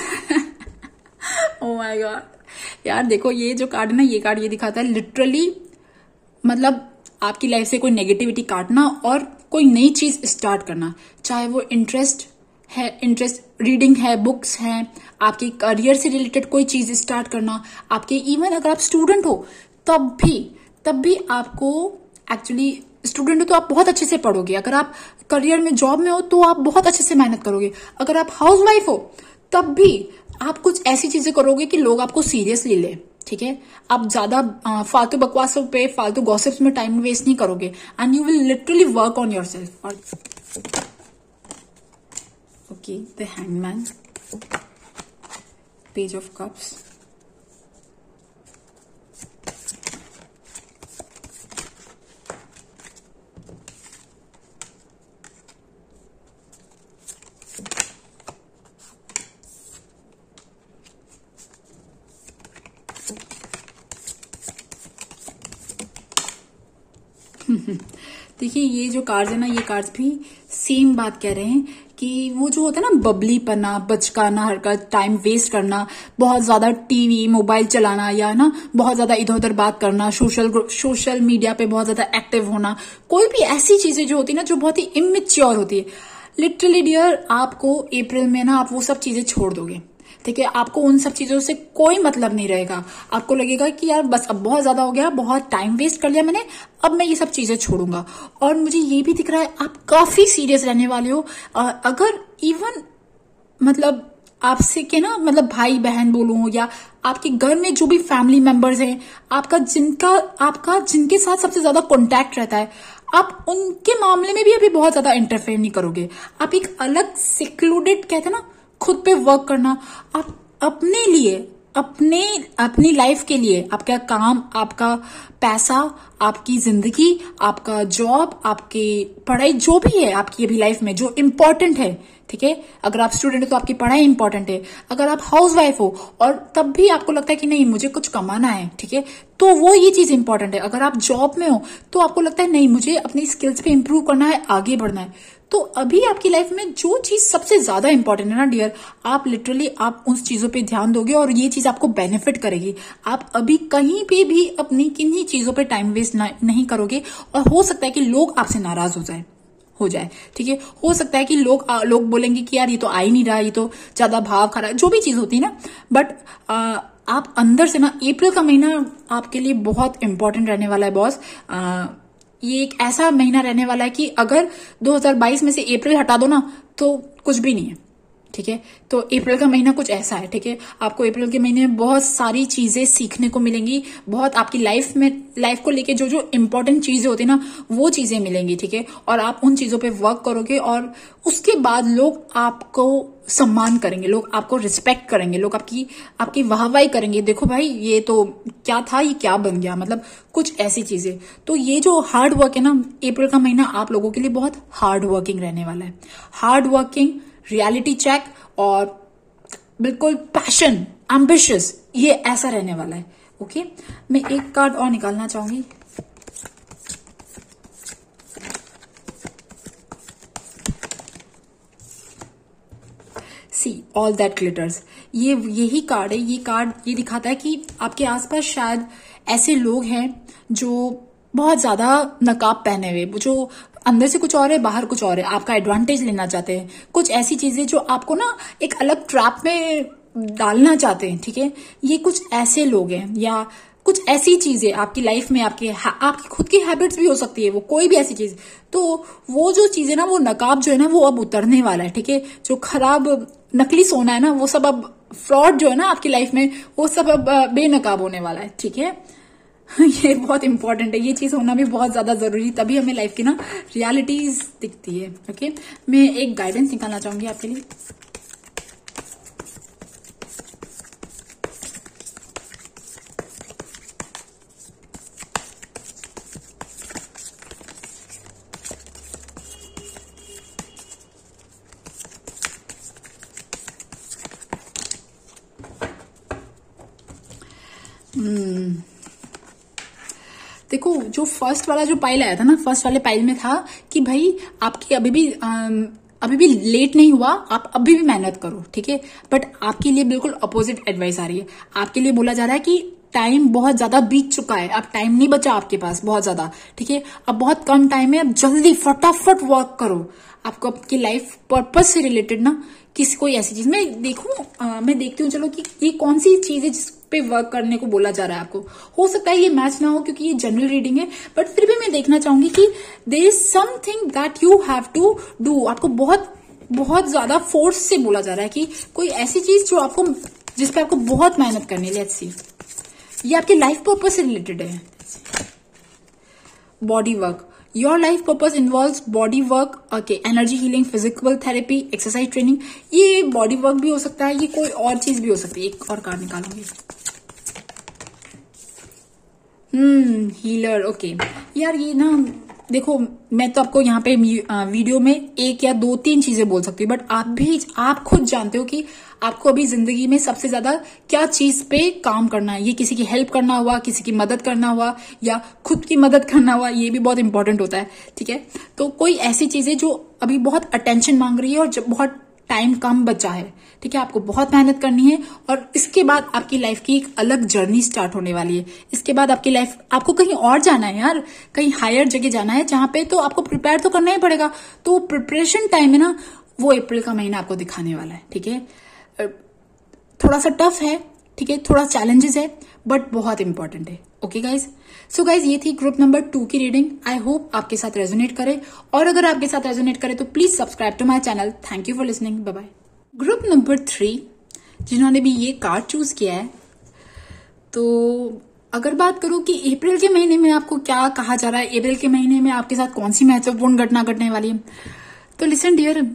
oh my God यार, देखो ये जो कार्ड है ना, ये कार्ड ये दिखाता है लिटरली, मतलब आपकी लाइफ से कोई नेगेटिविटी काटना और कोई नई चीज स्टार्ट करना, चाहे वो इंटरेस्ट रीडिंग है, बुक्स हैं, आपके करियर से रिलेटेड कोई चीज स्टार्ट करना, आपके इवन अगर आप स्टूडेंट हो तब भी आपको, एक्चुअली स्टूडेंट हो तो आप बहुत अच्छे से पढ़ोगे, अगर आप करियर में जॉब में हो तो आप बहुत अच्छे से मेहनत करोगे, अगर आप हाउस वाइफ हो तब भी आप कुछ ऐसी चीजें करोगे कि लोग आपको सीरियसली ले, ठीक है। आप ज्यादा फालतू बकवासों पे, फालतू गॉसिप्स में टाइम वेस्ट नहीं करोगे, and you will literally work on your self. Okay, the hangman, page of cups, देखिए ये जो कार्ड्स है ना, ये कार्ड्स भी सेम बात कह रहे हैं कि वो जो होता है ना बबली पना, बचकाना हरकत, टाइम वेस्ट करना, बहुत ज्यादा टीवी मोबाइल चलाना, या ना बहुत ज्यादा इधर उधर बात करना, सोशल मीडिया पे बहुत ज्यादा एक्टिव होना, कोई भी ऐसी चीजें जो होती है ना जो बहुत ही इमेच्योर होती है, लिटरली डियर आपको अप्रैल में ना आप वो सब चीजें छोड़ दोगे, ठीक है। आपको उन सब चीजों से कोई मतलब नहीं रहेगा, आपको लगेगा कि यार बस अब बहुत ज्यादा हो गया, बहुत टाइम वेस्ट कर लिया मैंने, अब मैं ये सब चीजें छोड़ूंगा। और मुझे ये भी दिख रहा है आप काफी सीरियस रहने वाले हो, अगर इवन मतलब आपसे के ना, मतलब भाई बहन बोलूं या आपके घर में जो भी फैमिली मेंबर्स हैं, आपका जिनके साथ सबसे ज्यादा कांटेक्ट रहता है, आप उनके मामले में भी अभी बहुत ज्यादा इंटरफेयर नहीं करोगे। आप एक अलग सिक्लूडेड, कहते हैं ना, खुद पे वर्क करना, आप अपने लिए, अपनी लाइफ के लिए, आपका काम, आपका पैसा, आपकी जिंदगी, आपका जॉब, आपकी पढ़ाई, जो भी है आपकी अभी लाइफ में जो इम्पोर्टेंट है, ठीक है। अगर आप स्टूडेंट हो तो आपकी पढ़ाई इंपॉर्टेंट है, अगर आप हाउस वाइफ हो और तब भी आपको लगता है कि नहीं मुझे कुछ कमाना है, ठीक है, तो वो ये चीज इंपॉर्टेंट है। अगर आप जॉब में हो तो आपको लगता है नहीं मुझे अपनी स्किल्स पे इंप्रूव करना है, आगे बढ़ना है, तो अभी आपकी लाइफ में जो चीज सबसे ज्यादा इंपॉर्टेंट है ना डियर, आप लिटरली आप उन चीजों पे ध्यान दोगे और ये चीज आपको बेनिफिट करेगी। आप अभी कहीं पे भी अपनी किन्हीं चीजों पे टाइम वेस्ट नहीं करोगे, और हो सकता है कि लोग आपसे नाराज हो जाए, ठीक है। हो सकता है कि लोग बोलेंगे कि यार ये तो आ ही नहीं रहा, ये तो ज्यादा भाव खा रहा है, जो भी चीज होती है ना, बट आप अंदर से ना, अप्रैल का महीना आपके लिए बहुत इंपॉर्टेंट रहने वाला है बॉस। ये एक ऐसा महीना रहने वाला है कि अगर 2022 में से अप्रैल हटा दो ना तो कुछ भी नहीं है, ठीक है। तो अप्रैल का महीना कुछ ऐसा है, ठीक है। आपको अप्रैल के महीने में बहुत सारी चीजें सीखने को मिलेंगी, बहुत आपकी लाइफ को लेके जो जो इम्पोर्टेंट चीजें होती है ना, वो चीजें मिलेंगी, ठीक है। और आप उन चीजों पे वर्क करोगे और उसके बाद लोग आपको सम्मान करेंगे, लोग आपको रिस्पेक्ट करेंगे, लोग आपकी वाहवाही करेंगे। देखो भाई, ये तो क्या था, ये क्या बन गया, मतलब कुछ ऐसी चीजें। तो ये जो हार्ड वर्क है ना, अप्रैल का महीना आप लोगों के लिए बहुत हार्ड वर्किंग रहने वाला है। हार्ड वर्किंग, रियलिटी चेक और बिल्कुल पैशन, एम्बिशियस, ये ऐसा रहने वाला है। ओके, मैं एक कार्ड और निकालना चाहूंगी। सी ऑल दैट ग्लिटर्स, यही कार्ड है। ये कार्ड ये दिखाता है कि आपके आसपास शायद ऐसे लोग हैं जो बहुत ज्यादा नकाब पहने हुए, जो अंदर से कुछ और है, बाहर कुछ और है, आपका एडवांटेज लेना चाहते हैं। कुछ ऐसी चीजें जो आपको ना एक अलग ट्रैप में डालना चाहते हैं, ठीक है। ये कुछ ऐसे लोग हैं, या कुछ ऐसी चीजें आपकी लाइफ में, आपकी खुद की हैबिट्स भी हो सकती है, वो कोई भी ऐसी चीज। तो वो जो चीजें ना, वो नकाब जो है ना, वो अब उतरने वाला है, ठीक है। जो खराब नकली सोना है ना, वो सब अब, फ्रॉड जो है ना आपकी लाइफ में, वो सब अब बेनकाब होने वाला है, ठीक है। ये बहुत इंपॉर्टेंट है, ये चीज होना भी बहुत ज्यादा जरूरी, तभी हमें लाइफ की ना रियलिटीज दिखती है। ओके, मैं एक गाइडेंस निकालना चाहूंगी आपके लिए। देखो, जो फर्स्ट वाला जो पाइल आया था ना, फर्स्ट वाले पाइल में था कि भाई आपकी अभी भी लेट नहीं हुआ, आप अभी भी मेहनत करो, ठीक है। बट आपके लिए बिल्कुल अपोजिट एडवाइस आ रही है। आपके लिए बोला जा रहा है कि टाइम बहुत ज्यादा बीत चुका है, अब टाइम नहीं बचा आपके पास बहुत ज्यादा, ठीक है। अब बहुत कम टाइम है, अब जल्दी फटाफट वर्क करो। आपको आपकी लाइफ पर्पस से रिलेटेड ना कोई ऐसी चीज मैं देखती हूँ, चलो कि ये कौन सी चीज है जिस पे वर्क करने को बोला जा रहा है आपको। हो सकता है ये मैच ना हो क्योंकि ये जनरल रीडिंग है, बट फिर भी मैं देखना चाहूंगी कि there is something that you have to do. आपको बहुत बहुत ज्यादा फोर्स से बोला जा रहा है कि कोई ऐसी चीज जिस पे आपको बहुत मेहनत करनी है। लेट्स सी, ये आपके लाइफ पर्पस से रिलेटेड है। Body work, your life purpose involves body work, okay, energy healing, physical therapy, exercise training. ये बॉडी वर्क भी हो सकता है, ये कोई और चीज भी हो सकती है। एक और कार्ड निकालूंगी। Healer, okay. यार ये ना देखो, मैं तो आपको यहाँ पे वीडियो में एक या दो तीन चीजें बोल सकती हूँ, बट आप खुद जानते हो कि आपको अभी जिंदगी में सबसे ज्यादा क्या चीज पे काम करना है। ये किसी की हेल्प करना हुआ, किसी की मदद करना हुआ, या खुद की मदद करना हुआ, ये भी बहुत इंपॉर्टेंट होता है, ठीक है। तो कोई ऐसी चीजें जो अभी बहुत अटेंशन मांग रही है और जब बहुत टाइम कम बचा है, ठीक है, आपको बहुत मेहनत करनी है। और इसके बाद आपकी लाइफ की एक अलग जर्नी स्टार्ट होने वाली है। इसके बाद आपकी लाइफ, आपको कहीं और जाना है यार, कहीं हायर जगह जाना है, जहां पे तो आपको प्रिपेयर तो करना ही पड़ेगा। तो प्रिपरेशन टाइम है ना, वो अप्रैल का महीना आपको दिखाने वाला है, ठीक है। थोड़ा सा टफ है, ठीक है, थोड़ा चैलेंजेस है, बट बहुत इंपॉर्टेंट है। ओके गाइज, सो गाइज ये थी ग्रुप नंबर 2 की रीडिंग। आई होप आपके साथ रेजोनेट करे, और अगर आपके साथ रेजोनेट करे तो please subscribe to my channel. Thank you for listening, bye bye. Group number 3 जिन्होंने भी ये कार्ड चूज किया है, तो अगर बात करूं कि अप्रैल के महीने में आपको क्या कहा जा रहा है, अप्रैल के महीने में आपके साथ कौन सी महत्वपूर्ण घटना घटने वाली है, तो लिसन डियर,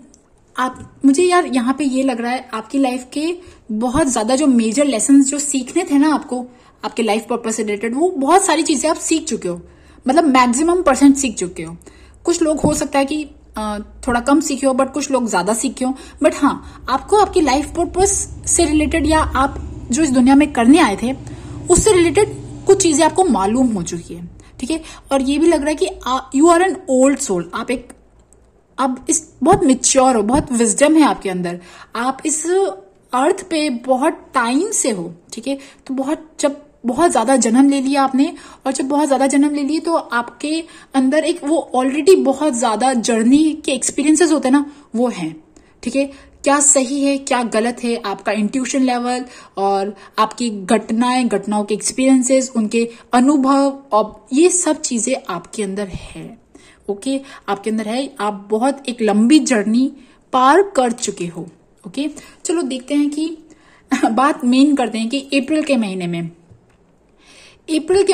मुझे यार यहाँ पे ये लग रहा है आपकी लाइफ के बहुत ज्यादा जो मेजर लेसन जो सीखने थे ना आपको आपके लाइफ पर्पस से रिलेटेड, वो बहुत सारी चीजें आप सीख चुके हो, मतलब मैक्सिमम % सीख चुके हो। कुछ लोग हो सकता है कि थोड़ा कम सीखे हो, बट कुछ लोग ज्यादा सीखे हो। बट हाँ, आपको आपकी लाइफ पर्पस से रिलेटेड, या आप जो इस दुनिया में करने आए थे उससे रिलेटेड कुछ चीजें आपको मालूम हो चुकी है, ठीक है। और ये भी लग रहा है कि you are an old soul, आप इस बहुत मिच्योर हो, बहुत विजडम है आपके अंदर, आप इस अर्थ पे बहुत टाइम से हो, ठीक है। तो जब बहुत ज्यादा जन्म ले लिया आपने, और जब बहुत ज्यादा जन्म ले लिए तो आपके अंदर एक वो ऑलरेडी बहुत ज्यादा जर्नी के एक्सपीरियंसेस होते हैं ना, वो हैं, ठीक है। क्या सही है क्या गलत है, आपका इंट्यूशन लेवल और आपकी घटनाओं के एक्सपीरियंसेस, उनके अनुभव, और ये सब चीजें आपके अंदर है, ओके, आपके अंदर है। आप बहुत एक लंबी जर्नी पार कर चुके हो, ओके, चलो देखते हैं कि बात मेन करते हैं कि अप्रैल के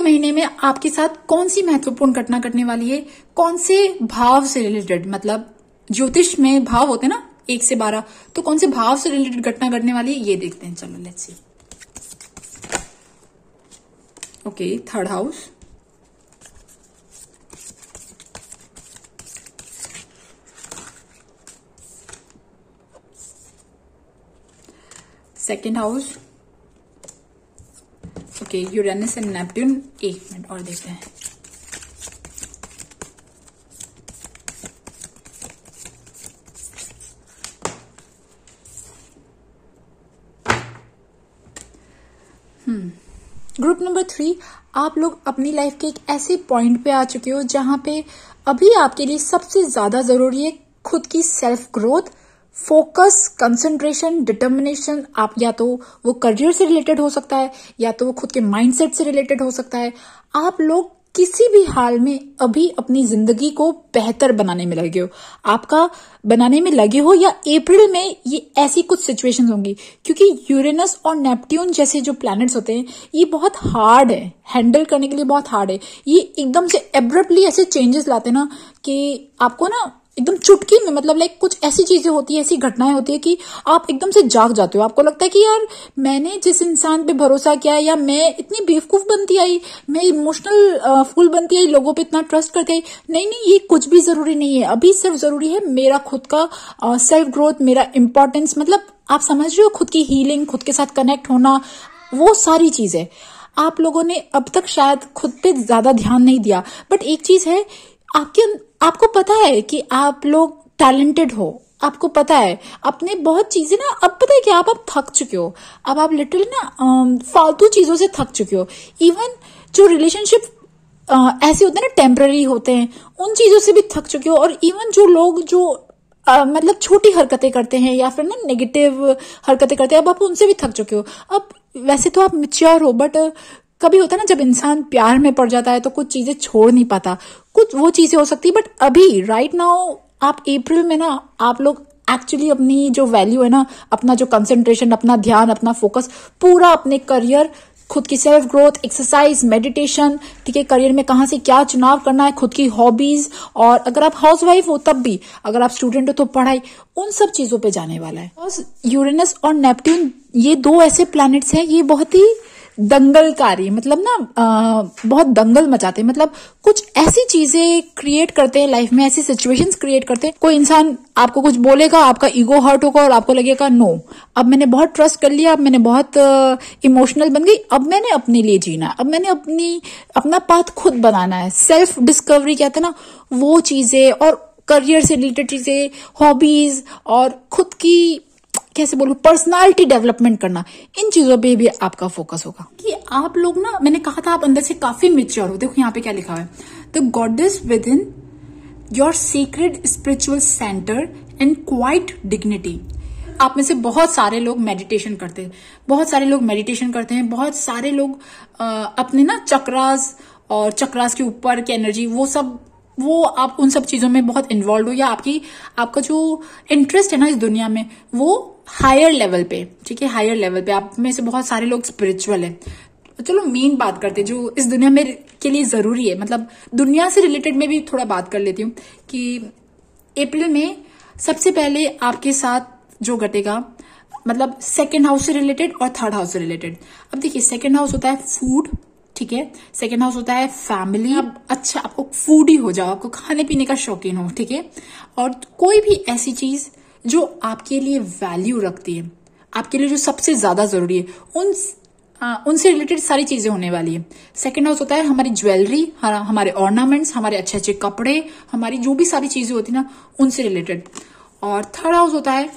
महीने में आपके साथ कौन सी महत्वपूर्ण घटना घटने वाली है, कौन से भाव से रिलेटेड, मतलब ज्योतिष में भाव होते हैं ना 1 से 12, तो कौन से भाव से रिलेटेड घटना घटने वाली है ये देखते हैं। चलो let's see. Okay, third house, second house, okay, Uranus and Neptune. 1 minute और देखते हैं। ग्रुप नंबर 3, आप लोग अपनी लाइफ के एक ऐसे पॉइंट पे आ चुके हो जहां पे अभी आपके लिए सबसे ज्यादा जरूरी है खुद की self growth, focus, concentration, determination. आप या तो वो करियर से रिलेटेड हो सकता है या तो वो खुद के माइंडसेट से रिलेटेड हो सकता है। आप लोग किसी भी हाल में अभी अपनी जिंदगी को बेहतर बनाने में लगे हो, आपका बनाने में लगे हो, या अप्रैल में ये ऐसी कुछ सिचुएशंस होंगी, क्योंकि यूरेनस और नेपट्यून जैसे जो प्लैनेट्स होते हैं ये बहुत हार्ड है, हैंडल करने के लिए बहुत हार्ड है। ये एकदम से एब्रप्टली ऐसे चेंजेस लाते ना कि आपको ना एकदम चुटकी में, मतलब लाइक कुछ ऐसी चीजें होती है, ऐसी घटनाएं होती है कि आप एकदम से जाग जाते हो। आपको लगता है कि यार मैंने जिस इंसान पे भरोसा किया, या मैं इतनी बेवकूफ बनती आई, मैं इमोशनल फूल बनती आई, लोगों पे इतना ट्रस्ट करती आई। नहीं, ये कुछ भी जरूरी नहीं है। अभी सिर्फ जरूरी है मेरा खुद का सेल्फ ग्रोथ, मेरा इंपॉर्टेंस, मतलब आप समझ रहे हो, खुद की हीलिंग, खुद के साथ कनेक्ट होना, वो सारी चीजें आप लोगों ने अब तक शायद खुद पे ज्यादा ध्यान नहीं दिया। बट एक चीज है, आपको पता है कि आप लोग टैलेंटेड हो, आपको पता है अपने बहुत चीजें ना, अब पता है कि आप थक चुके हो। अब आप लिटरली ना फालतू चीजों से थक चुके हो। इवन जो रिलेशनशिप ऐसे होते हैं ना, टेम्पररी होते हैं, उन चीजों से भी थक चुके हो। और इवन जो लोग जो मतलब छोटी हरकतें करते हैं या फिर ना नेगेटिव हरकतें करते हैं, अब आप उनसे भी थक चुके हो। अब वैसे तो आप मैच्योर हो, बट कभी होता है ना जब इंसान प्यार में पड़ जाता है तो कुछ चीजें छोड़ नहीं पाता, कुछ वो चीजें हो सकती है। बट अभी राइट नाउ आप अप्रैल में ना, आप लोग एक्चुअली अपनी जो वैल्यू है ना, अपना जो कंसंट्रेशन, अपना ध्यान, अपना फोकस पूरा अपने करियर, खुद की सेल्फ ग्रोथ, एक्सरसाइज, मेडिटेशन, ठीक है, करियर में कहाँ से क्या चुनाव करना है, खुद की हॉबीज, और अगर आप हाउसवाइफ हो तब भी, अगर आप स्टूडेंट हो तो पढ़ाई, उन सब चीजों पे जाने वाला है। यूरेनस और नेपट्यून ये 2 ऐसे प्लैनेट्स हैं, ये बहुत ही दंगलकारी, मतलब ना बहुत दंगल मचाते हैं। मतलब कुछ ऐसी चीजें क्रिएट करते हैं लाइफ में, ऐसी सिचुएशंस क्रिएट करते हैं। कोई इंसान आपको कुछ बोलेगा, आपका ईगो हर्ट होगा और आपको लगेगा नो, अब मैंने बहुत ट्रस्ट कर लिया, अब मैंने बहुत इमोशनल बन गई, अब मैंने अपने लिए जीना है, अब मैंने अपना पाथ खुद बनाना है। सेल्फ डिस्कवरी कहते हैं ना, वो चीजें, और करियर से रिलेटेड चीजें, हॉबीज, और खुद की कैसे बोलूं पर्सनालिटी डेवलपमेंट करना, इन चीजों पे भी आपका फोकस होगा। कि आप लोग ना, मैंने कहा था आप अंदर से काफी मैच्योर हो। देखो यहाँ पे क्या लिखा है, the goddess with in your secret spiritual centre and quite dignity. आप में से बहुत सारे लोग मेडिटेशन करते हैं, बहुत सारे लोग अपने ना चक्रास और चक्रास के ऊपर की एनर्जी, वो आप उन सब चीजों में बहुत इन्वॉल्व हो, या आपका जो इंटरेस्ट है ना इस दुनिया में वो हायर लेवल पे, ठीक है, हायर लेवल पे। आप में से बहुत सारे लोग स्पिरिचुअल है। चलो मेन बात करते हैं जो इस दुनिया में के लिए जरूरी है, मतलब दुनिया से रिलेटेड में भी थोड़ा बात कर लेती हूँ कि अप्रैल में सबसे पहले आपके साथ जो घटेगा, मतलब सेकेंड हाउस से रिलेटेड और थर्ड हाउस से रिलेटेड। अब देखिए, सेकेंड हाउस होता है फूड, ठीक है, सेकेंड हाउस होता है फैमिली। अब अच्छा, आपको फूडी हो जाओ, आपको खाने पीने का शौकीन हो, ठीक है, और कोई भी ऐसी चीज जो आपके लिए वैल्यू रखती है, आपके लिए जो सबसे ज्यादा जरूरी है, उनसे रिलेटेड सारी चीजें होने वाली है। सेकेंड हाउस होता है हमारी ज्वेलरी, हमारे ऑर्नामेंट्स, हमारे अच्छे अच्छे कपड़े, हमारी जो भी सारी चीजें होती है ना, उनसे रिलेटेड। और थर्ड हाउस होता है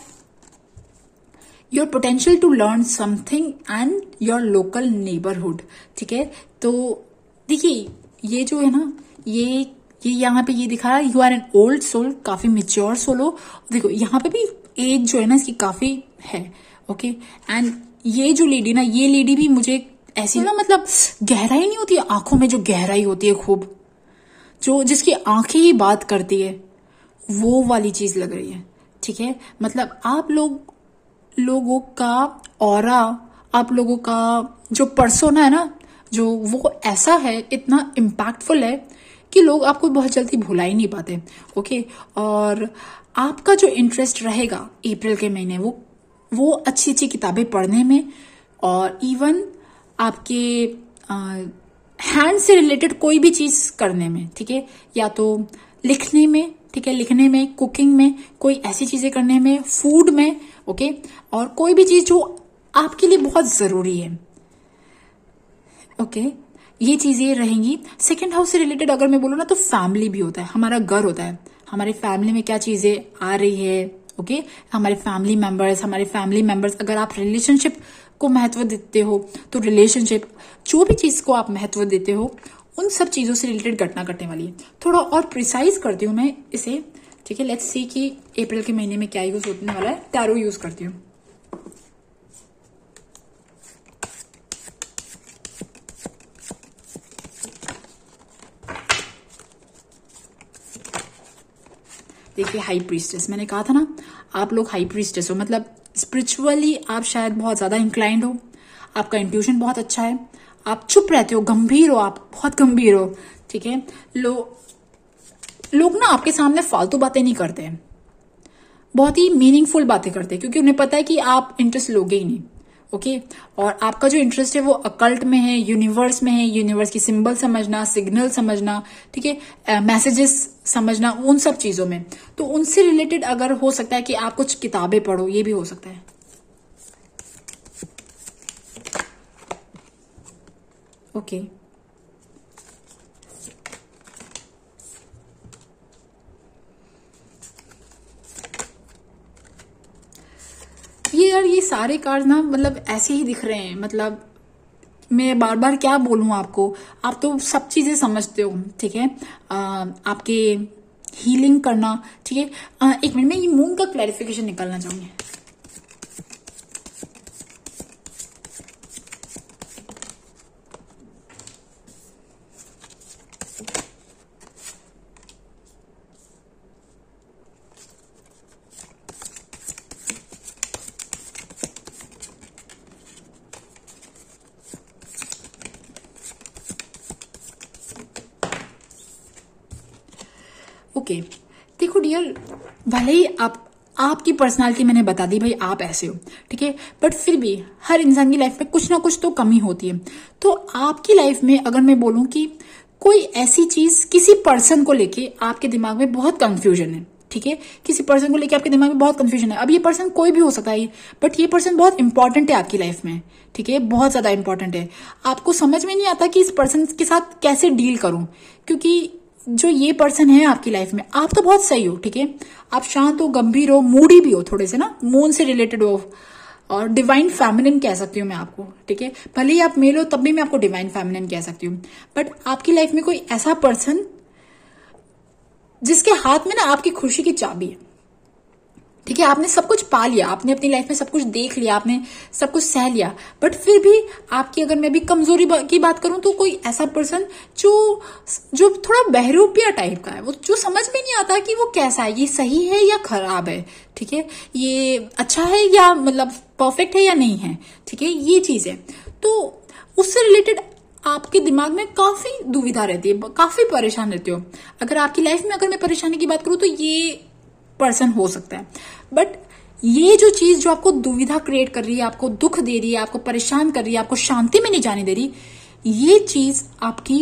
your potential to learn something and your local neighbourhood, ठीक है। तो देखिए, ये जो है ना, ये यहाँ पे ये दिखा रहा है, you are an old soul, काफी मेच्योर सोल हो। देखो यहाँ पे भी एज जो है ना इसकी काफी है, ओके। एंड ये जो लेडी ना, ये लेडी भी मुझे ऐसी ना, मतलब गहराई नहीं होती है आंखों में, जो गहराई होती है खूब, जो जिसकी आंखें ही बात करती है, वो वाली चीज लग रही है, ठीक है। मतलब आप लोग लोगों का ऑरा, आप लोगों का जो पर्सोना है ना, जो वो ऐसा है, इतना इम्पैक्टफुल है कि लोग आपको बहुत जल्दी भुला ही नहीं पाते। ओके, और आपका जो इंटरेस्ट रहेगा अप्रैल के महीने, वो अच्छी अच्छी किताबें पढ़ने में, और इवन आपके हैंड से रिलेटेड कोई भी चीज करने में, ठीक है, या तो लिखने में, ठीक है, लिखने में, कुकिंग में, कोई ऐसी चीजें करने में, फूड में, ओके, और कोई भी चीज जो आपके लिए बहुत जरूरी है, ओके, ये चीजें रहेंगी। सेकेंड हाउस से रिलेटेड अगर मैं बोलूँ ना, तो फैमिली भी होता है, हमारा घर होता है, हमारे फैमिली में क्या चीजें आ रही है, ओके, हमारे फैमिली मेंबर्स, अगर आप रिलेशनशिप को महत्व देते हो तो रिलेशनशिप, जो भी चीज को आप महत्व देते हो, उन सब चीजों से रिलेटेड घटना घटने वाली है। थोड़ा और प्रिसाइज करती हूँ मैं इसे, ठीक है, लेट्स सी कि अप्रैल के महीने में क्या यूज होने वाला है। टैरो यूज करती हूँ। देखिए, हाई प्रीस्टेस, मैंने कहा था ना, आप लोग हाई प्रीस्टेस हो, मतलब स्पिरिचुअली आप शायद बहुत ज्यादा इंक्लाइंड हो, आपका इंट्यूशन बहुत अच्छा है, आप चुप रहते हो, गंभीर हो, आप बहुत गंभीर हो, ठीक है। लोग ना आपके सामने फालतू बातें नहीं करते हैं, बहुत ही मीनिंगफुल बातें करते हैं, क्योंकि उन्हें पता है कि आप इंटरेस्ट लोगे ही नहीं, ओके। और आपका जो इंटरेस्ट है वो अकल्ट में है, यूनिवर्स में है, यूनिवर्स की सिंबल समझना, सिग्नल समझना, ठीक है, मैसेजेस समझना, उन सब चीजों में। तो उनसे रिलेटेड अगर हो सकता है कि आप कुछ किताबें पढ़ो, ये भी हो सकता है, ओके। ये सारे कार्ड ना मतलब ऐसे ही दिख रहे हैं, मतलब मैं बार बार क्या बोलूं आपको, आप तो सब चीजें समझते हो, ठीक है। आपके हीलिंग करना, ठीक है। एक मिनट में ये मून का क्लैरिफिकेशन निकालना चाहूंगी। ओके, देखो डियर, भले ही आपकी पर्सनालिटी मैंने बता दी, भाई आप ऐसे हो, ठीक है, बट फिर भी हर इंसान की लाइफ में कुछ ना कुछ तो कमी होती है। तो आपकी लाइफ में अगर मैं बोलूं कि कोई ऐसी चीज, किसी पर्सन को लेके आपके दिमाग में बहुत कंफ्यूजन है, ठीक है, किसी पर्सन को लेके आपके दिमाग में बहुत कंफ्यूजन है। अब ये पर्सन कोई भी हो सकता है, बट ये पर्सन बहुत इंपॉर्टेंट है आपकी लाइफ में, ठीक है, बहुत ज्यादा इंपॉर्टेंट है। आपको समझ में नहीं आता कि इस पर्सन के साथ कैसे डील करूं, क्योंकि जो ये पर्सन है आपकी लाइफ में, आप तो बहुत सही हो, ठीक है, आप शांत हो, गंभीर हो, मूडी भी हो, थोड़े से ना मून से रिलेटेड हो, और डिवाइन फेमिनिन कह सकती हूँ मैं आपको, ठीक है। भले ही आप मेल हो तब भी मैं आपको डिवाइन फेमिनिन कह सकती हूँ। बट आपकी लाइफ में कोई ऐसा पर्सन जिसके हाथ में ना आपकी खुशी की चाबी है, ठीक है, आपने सब कुछ पा लिया, आपने अपनी लाइफ में सब कुछ देख लिया, आपने सब कुछ सह लिया, बट फिर भी आपकी अगर मैं भी कमजोरी की बात करूं तो कोई ऐसा पर्सन जो थोड़ा बहरूपिया टाइप का है, वो जो समझ में नहीं आता कि वो कैसा है, ये सही है या खराब है, ठीक है, ये अच्छा है या मतलब परफेक्ट है या नहीं है, ठीक है, ये चीज है। तो उससे रिलेटेड आपके दिमाग में काफी दुविधा रहती है, काफी परेशान रहते हो। अगर आपकी लाइफ में अगर मैं परेशानी की बात करूं तो ये पर्सन हो सकता है। बट ये जो चीज जो आपको दुविधा क्रिएट कर रही है, आपको दुख दे रही है, आपको परेशान कर रही है, आपको शांति में नहीं जाने दे रही, ये चीज आपकी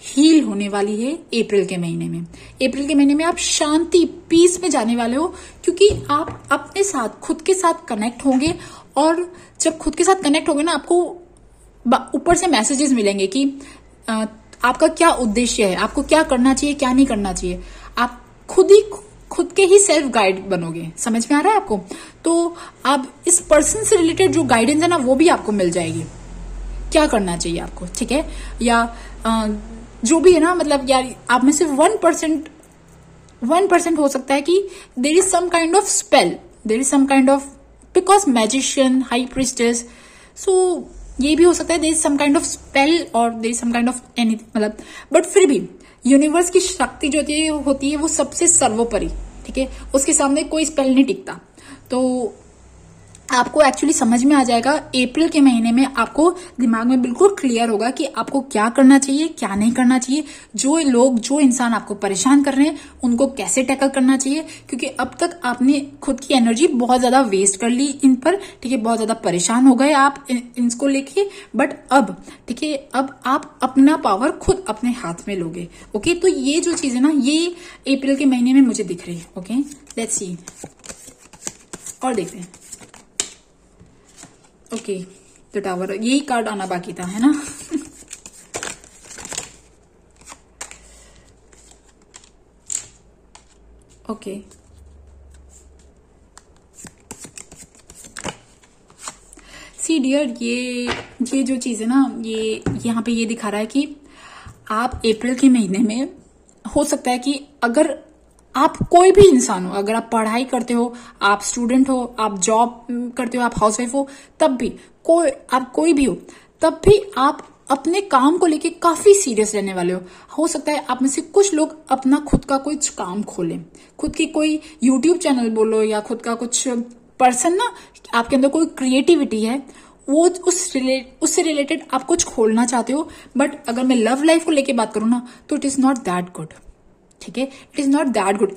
हील होने वाली है अप्रैल के महीने में। अप्रैल के महीने में आप शांति, पीस में जाने वाले हो, क्योंकि आप अपने साथ, खुद के साथ कनेक्ट होंगे। और जब खुद के साथ कनेक्ट होंगे ना, आपको ऊपर से मैसेजेस मिलेंगे कि आपका क्या उद्देश्य है, आपको क्या करना चाहिए, क्या नहीं करना चाहिए। आप खुद के ही सेल्फ गाइड बनोगे। समझ में आ रहा है आपको? तो अब इस पर्सन से रिलेटेड जो गाइडेंस है ना, वो भी आपको मिल जाएगी, क्या करना चाहिए आपको, ठीक है। या जो भी है ना, मतलब यार आप में से 1% हो सकता है कि there is some kind of spell, there is some kind of, because magician, high priestess, so ये भी हो सकता है there is some kind of spell और there is some kind of any, मतलब, बट फिर भी यूनिवर्स की शक्ति जो होती है वो सबसे सर्वोपरि, ठीक है, उसके सामने कोई स्पेल नहीं टिकता। तो आपको एक्चुअली समझ में आ जाएगा। अप्रैल के महीने में आपको दिमाग में बिल्कुल क्लियर होगा कि आपको क्या करना चाहिए, क्या नहीं करना चाहिए। जो इंसान आपको परेशान कर रहे हैं उनको कैसे टैकल करना चाहिए, क्योंकि अब तक आपने खुद की एनर्जी बहुत ज्यादा वेस्ट कर ली इन पर, ठीक है। बहुत ज्यादा परेशान हो गए आप इनको लेके, बट अब ठीक है, अब आप अपना पावर खुद अपने हाथ में लोगे। ओके, तो ये जो चीज है ना, ये अप्रैल के महीने में मुझे दिख रही है। ओके, लेट्स सी और देखते हैं। ओके, द टावर, यही कार्ड आना बाकी था, है ना। ओके, सी डियर, ये जो चीज है ना, ये यहाँ पे ये दिखा रहा है कि आप अप्रैल के महीने में हो सकता है कि अगर आप कोई भी इंसान हो, अगर आप पढ़ाई करते हो, आप स्टूडेंट हो, आप जॉब करते हो, आप हाउसवाइफ हो, तब भी आप कोई भी हो, तब भी आप अपने काम को लेके काफी सीरियस रहने वाले हो सकता है आप में से कुछ लोग अपना खुद का कुछ काम खोलें, खुद की कोई यूट्यूब चैनल बोलो, या खुद का कुछ पर्सन ना, आपके अंदर कोई क्रिएटिविटी है, वो उससे रिलेटेड आप कुछ खोलना चाहते हो। बट अगर मैं लव लाइफ को लेके बात करूं ना, तो it is not that good, ठीक है। It is not that good.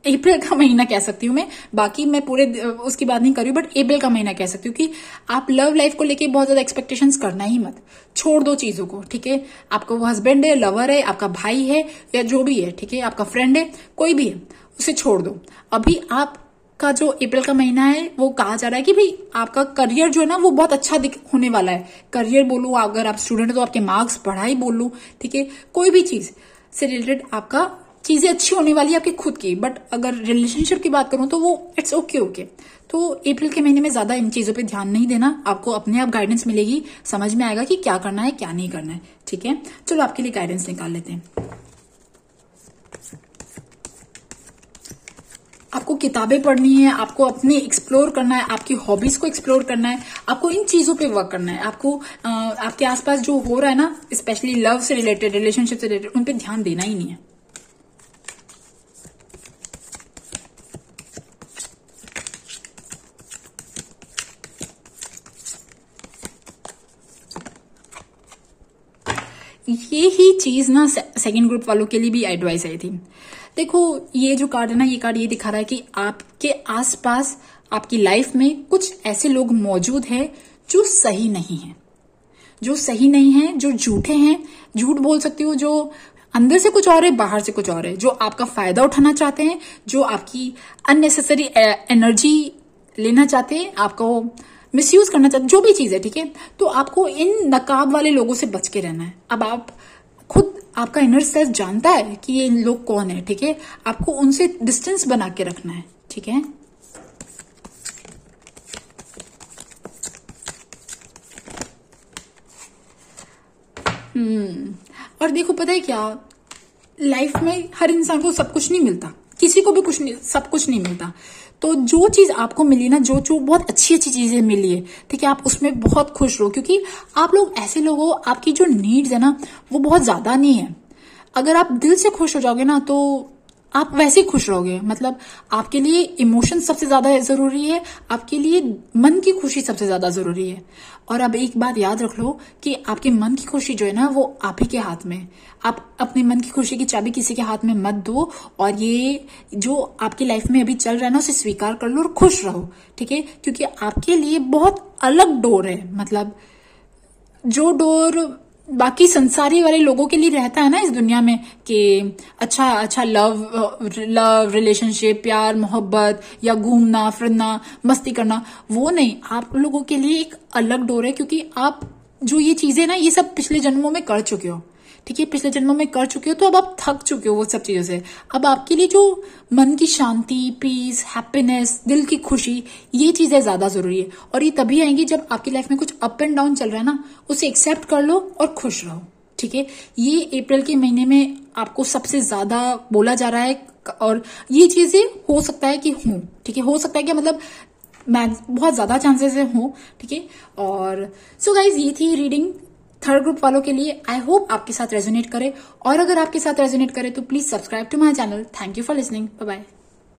अप्रैल का महीना कह सकती हूँ मैं, बाकी मैं पूरे उसकी बात नहीं कर रही हूँ, बट अप्रैल का महीना कह सकती हूँ कि आप लव लाइफ को लेके बहुत ज्यादा एक्सपेक्टेशंस करना ही मत, छोड़ दो चीजों को, ठीक है। आपका वो हस्बैंड है, लवर है, आपका भाई है, या जो भी है, ठीक है, आपका फ्रेंड है, कोई भी है, उसे छोड़ दो। अभी आपका जो अप्रैल का महीना है, वो कहा जा रहा है कि भाई आपका करियर जो है ना, वो बहुत अच्छा होने वाला है। करियर बोलूं, अगर आप स्टूडेंट हो तो आपके मार्क्स, पढ़ाई बोल लूं, ठीक है, कोई भी चीज से रिलेटेड आपका चीजें अच्छी होने वाली है आपकी खुद की। बट अगर रिलेशनशिप की बात करूं तो वो इट्स ओके। तो अप्रैल के महीने में ज्यादा इन चीजों पे ध्यान नहीं देना, आपको अपने आप गाइडेंस मिलेगी, समझ में आएगा कि क्या करना है, क्या नहीं करना है, ठीक है। चलो आपके लिए गाइडेंस निकाल लेते हैं। आपको किताबें पढ़नी है, आपको अपने एक्सप्लोर करना है, आपकी हॉबीज को एक्सप्लोर करना है, आपको इन चीजों पे वर्क करना है। आपको आपके आसपास जो हो रहा है ना, स्पेशली लव से रिलेटेड, रिलेशनशिप से रिलेटेड, उन पे ध्यान देना ही नहीं है। ये ही चीज ना सेकंड ग्रुप वालों के लिए भी एडवाइस आई थी। देखो, ये जो कार्ड है ना, ये कार्ड ये दिखा रहा है कि आपके आसपास, आपकी लाइफ में कुछ ऐसे लोग मौजूद हैं जो सही नहीं है, जो झूठे हैं, झूठ बोल सकती हो, जो अंदर से कुछ और है, बाहर से कुछ और है, जो आपका फायदा उठाना चाहते हैं, जो आपकी अननेसेसरी एनर्जी लेना चाहते हैं, आपको मिसयूज करना चाहते, जो भी चीज है, ठीक है। तो आपको इन नकाब वाले लोगों से बच के रहना है। अब आप खुद, आपका इनर सेल्फ जानता है कि ये लोग कौन है, ठीक है। आपको उनसे डिस्टेंस बना के रखना है, ठीक है। और देखो, पता है क्या, लाइफ में हर इंसान को सब कुछ नहीं मिलता, किसी को भी सब कुछ नहीं मिलता। तो जो चीज आपको मिली ना, जो बहुत अच्छी चीजें मिली है, ठीक है, आप उसमें बहुत खुश रहो, क्योंकि आप लोग ऐसे लोग हो, आपकी जो नीड्स है ना, वो बहुत ज्यादा नहीं है। अगर आप दिल से खुश हो जाओगे ना, तो आप वैसे ही खुश रहोगे। मतलब आपके लिए इमोशन सबसे ज्यादा जरूरी है, आपके लिए मन की खुशी सबसे ज्यादा जरूरी है। और अब एक बात याद रख लो कि आपके मन की खुशी जो है ना, वो आप ही के हाथ में। आप अपने मन की खुशी की चाबी किसी के हाथ में मत दो, और ये जो आपकी लाइफ में अभी चल रहा है ना, उसे स्वीकार कर लो और खुश रहो, ठीक है। क्योंकि आपके लिए बहुत अलग डोर है। मतलब जो डोर बाकी संसारी वाले लोगों के लिए रहता है ना इस दुनिया में, कि अच्छा लव रिलेशनशिप, प्यार मोहब्बत, या घूमना फिरना, मस्ती करना, वो नहीं, आप लोगों के लिए एक अलग डोर है। क्योंकि आप जो ये चीजें ना, ये सब पिछले जन्मों में कर चुके हो, ठीक है, पिछले जन्मों में कर चुके हो, तो अब आप थक चुके हो वो सब चीजों से। अब आपके लिए जो मन की शांति, पीस, हैप्पीनेस, दिल की खुशी, ये चीजें ज्यादा जरूरी है। और ये तभी आएंगी जब आपकी लाइफ में कुछ अप एंड डाउन चल रहा है ना, उसे एक्सेप्ट कर लो और खुश रहो, ठीक है। ये अप्रैल के महीने में आपको सबसे ज्यादा बोला जा रहा है, और ये चीजें हो सकता है कि हो, ठीक है, हो सकता है कि मतलब बहुत ज्यादा चांसेस है हो, ठीक है। और सो गाइज, ये थी रीडिंग थर्ड ग्रुप वालों के लिए। आई होप आपके साथ रेजोनेट करे, और अगर आपके साथ रेजोनेट करे तो please subscribe to my channel. Thank you for listening, bye bye.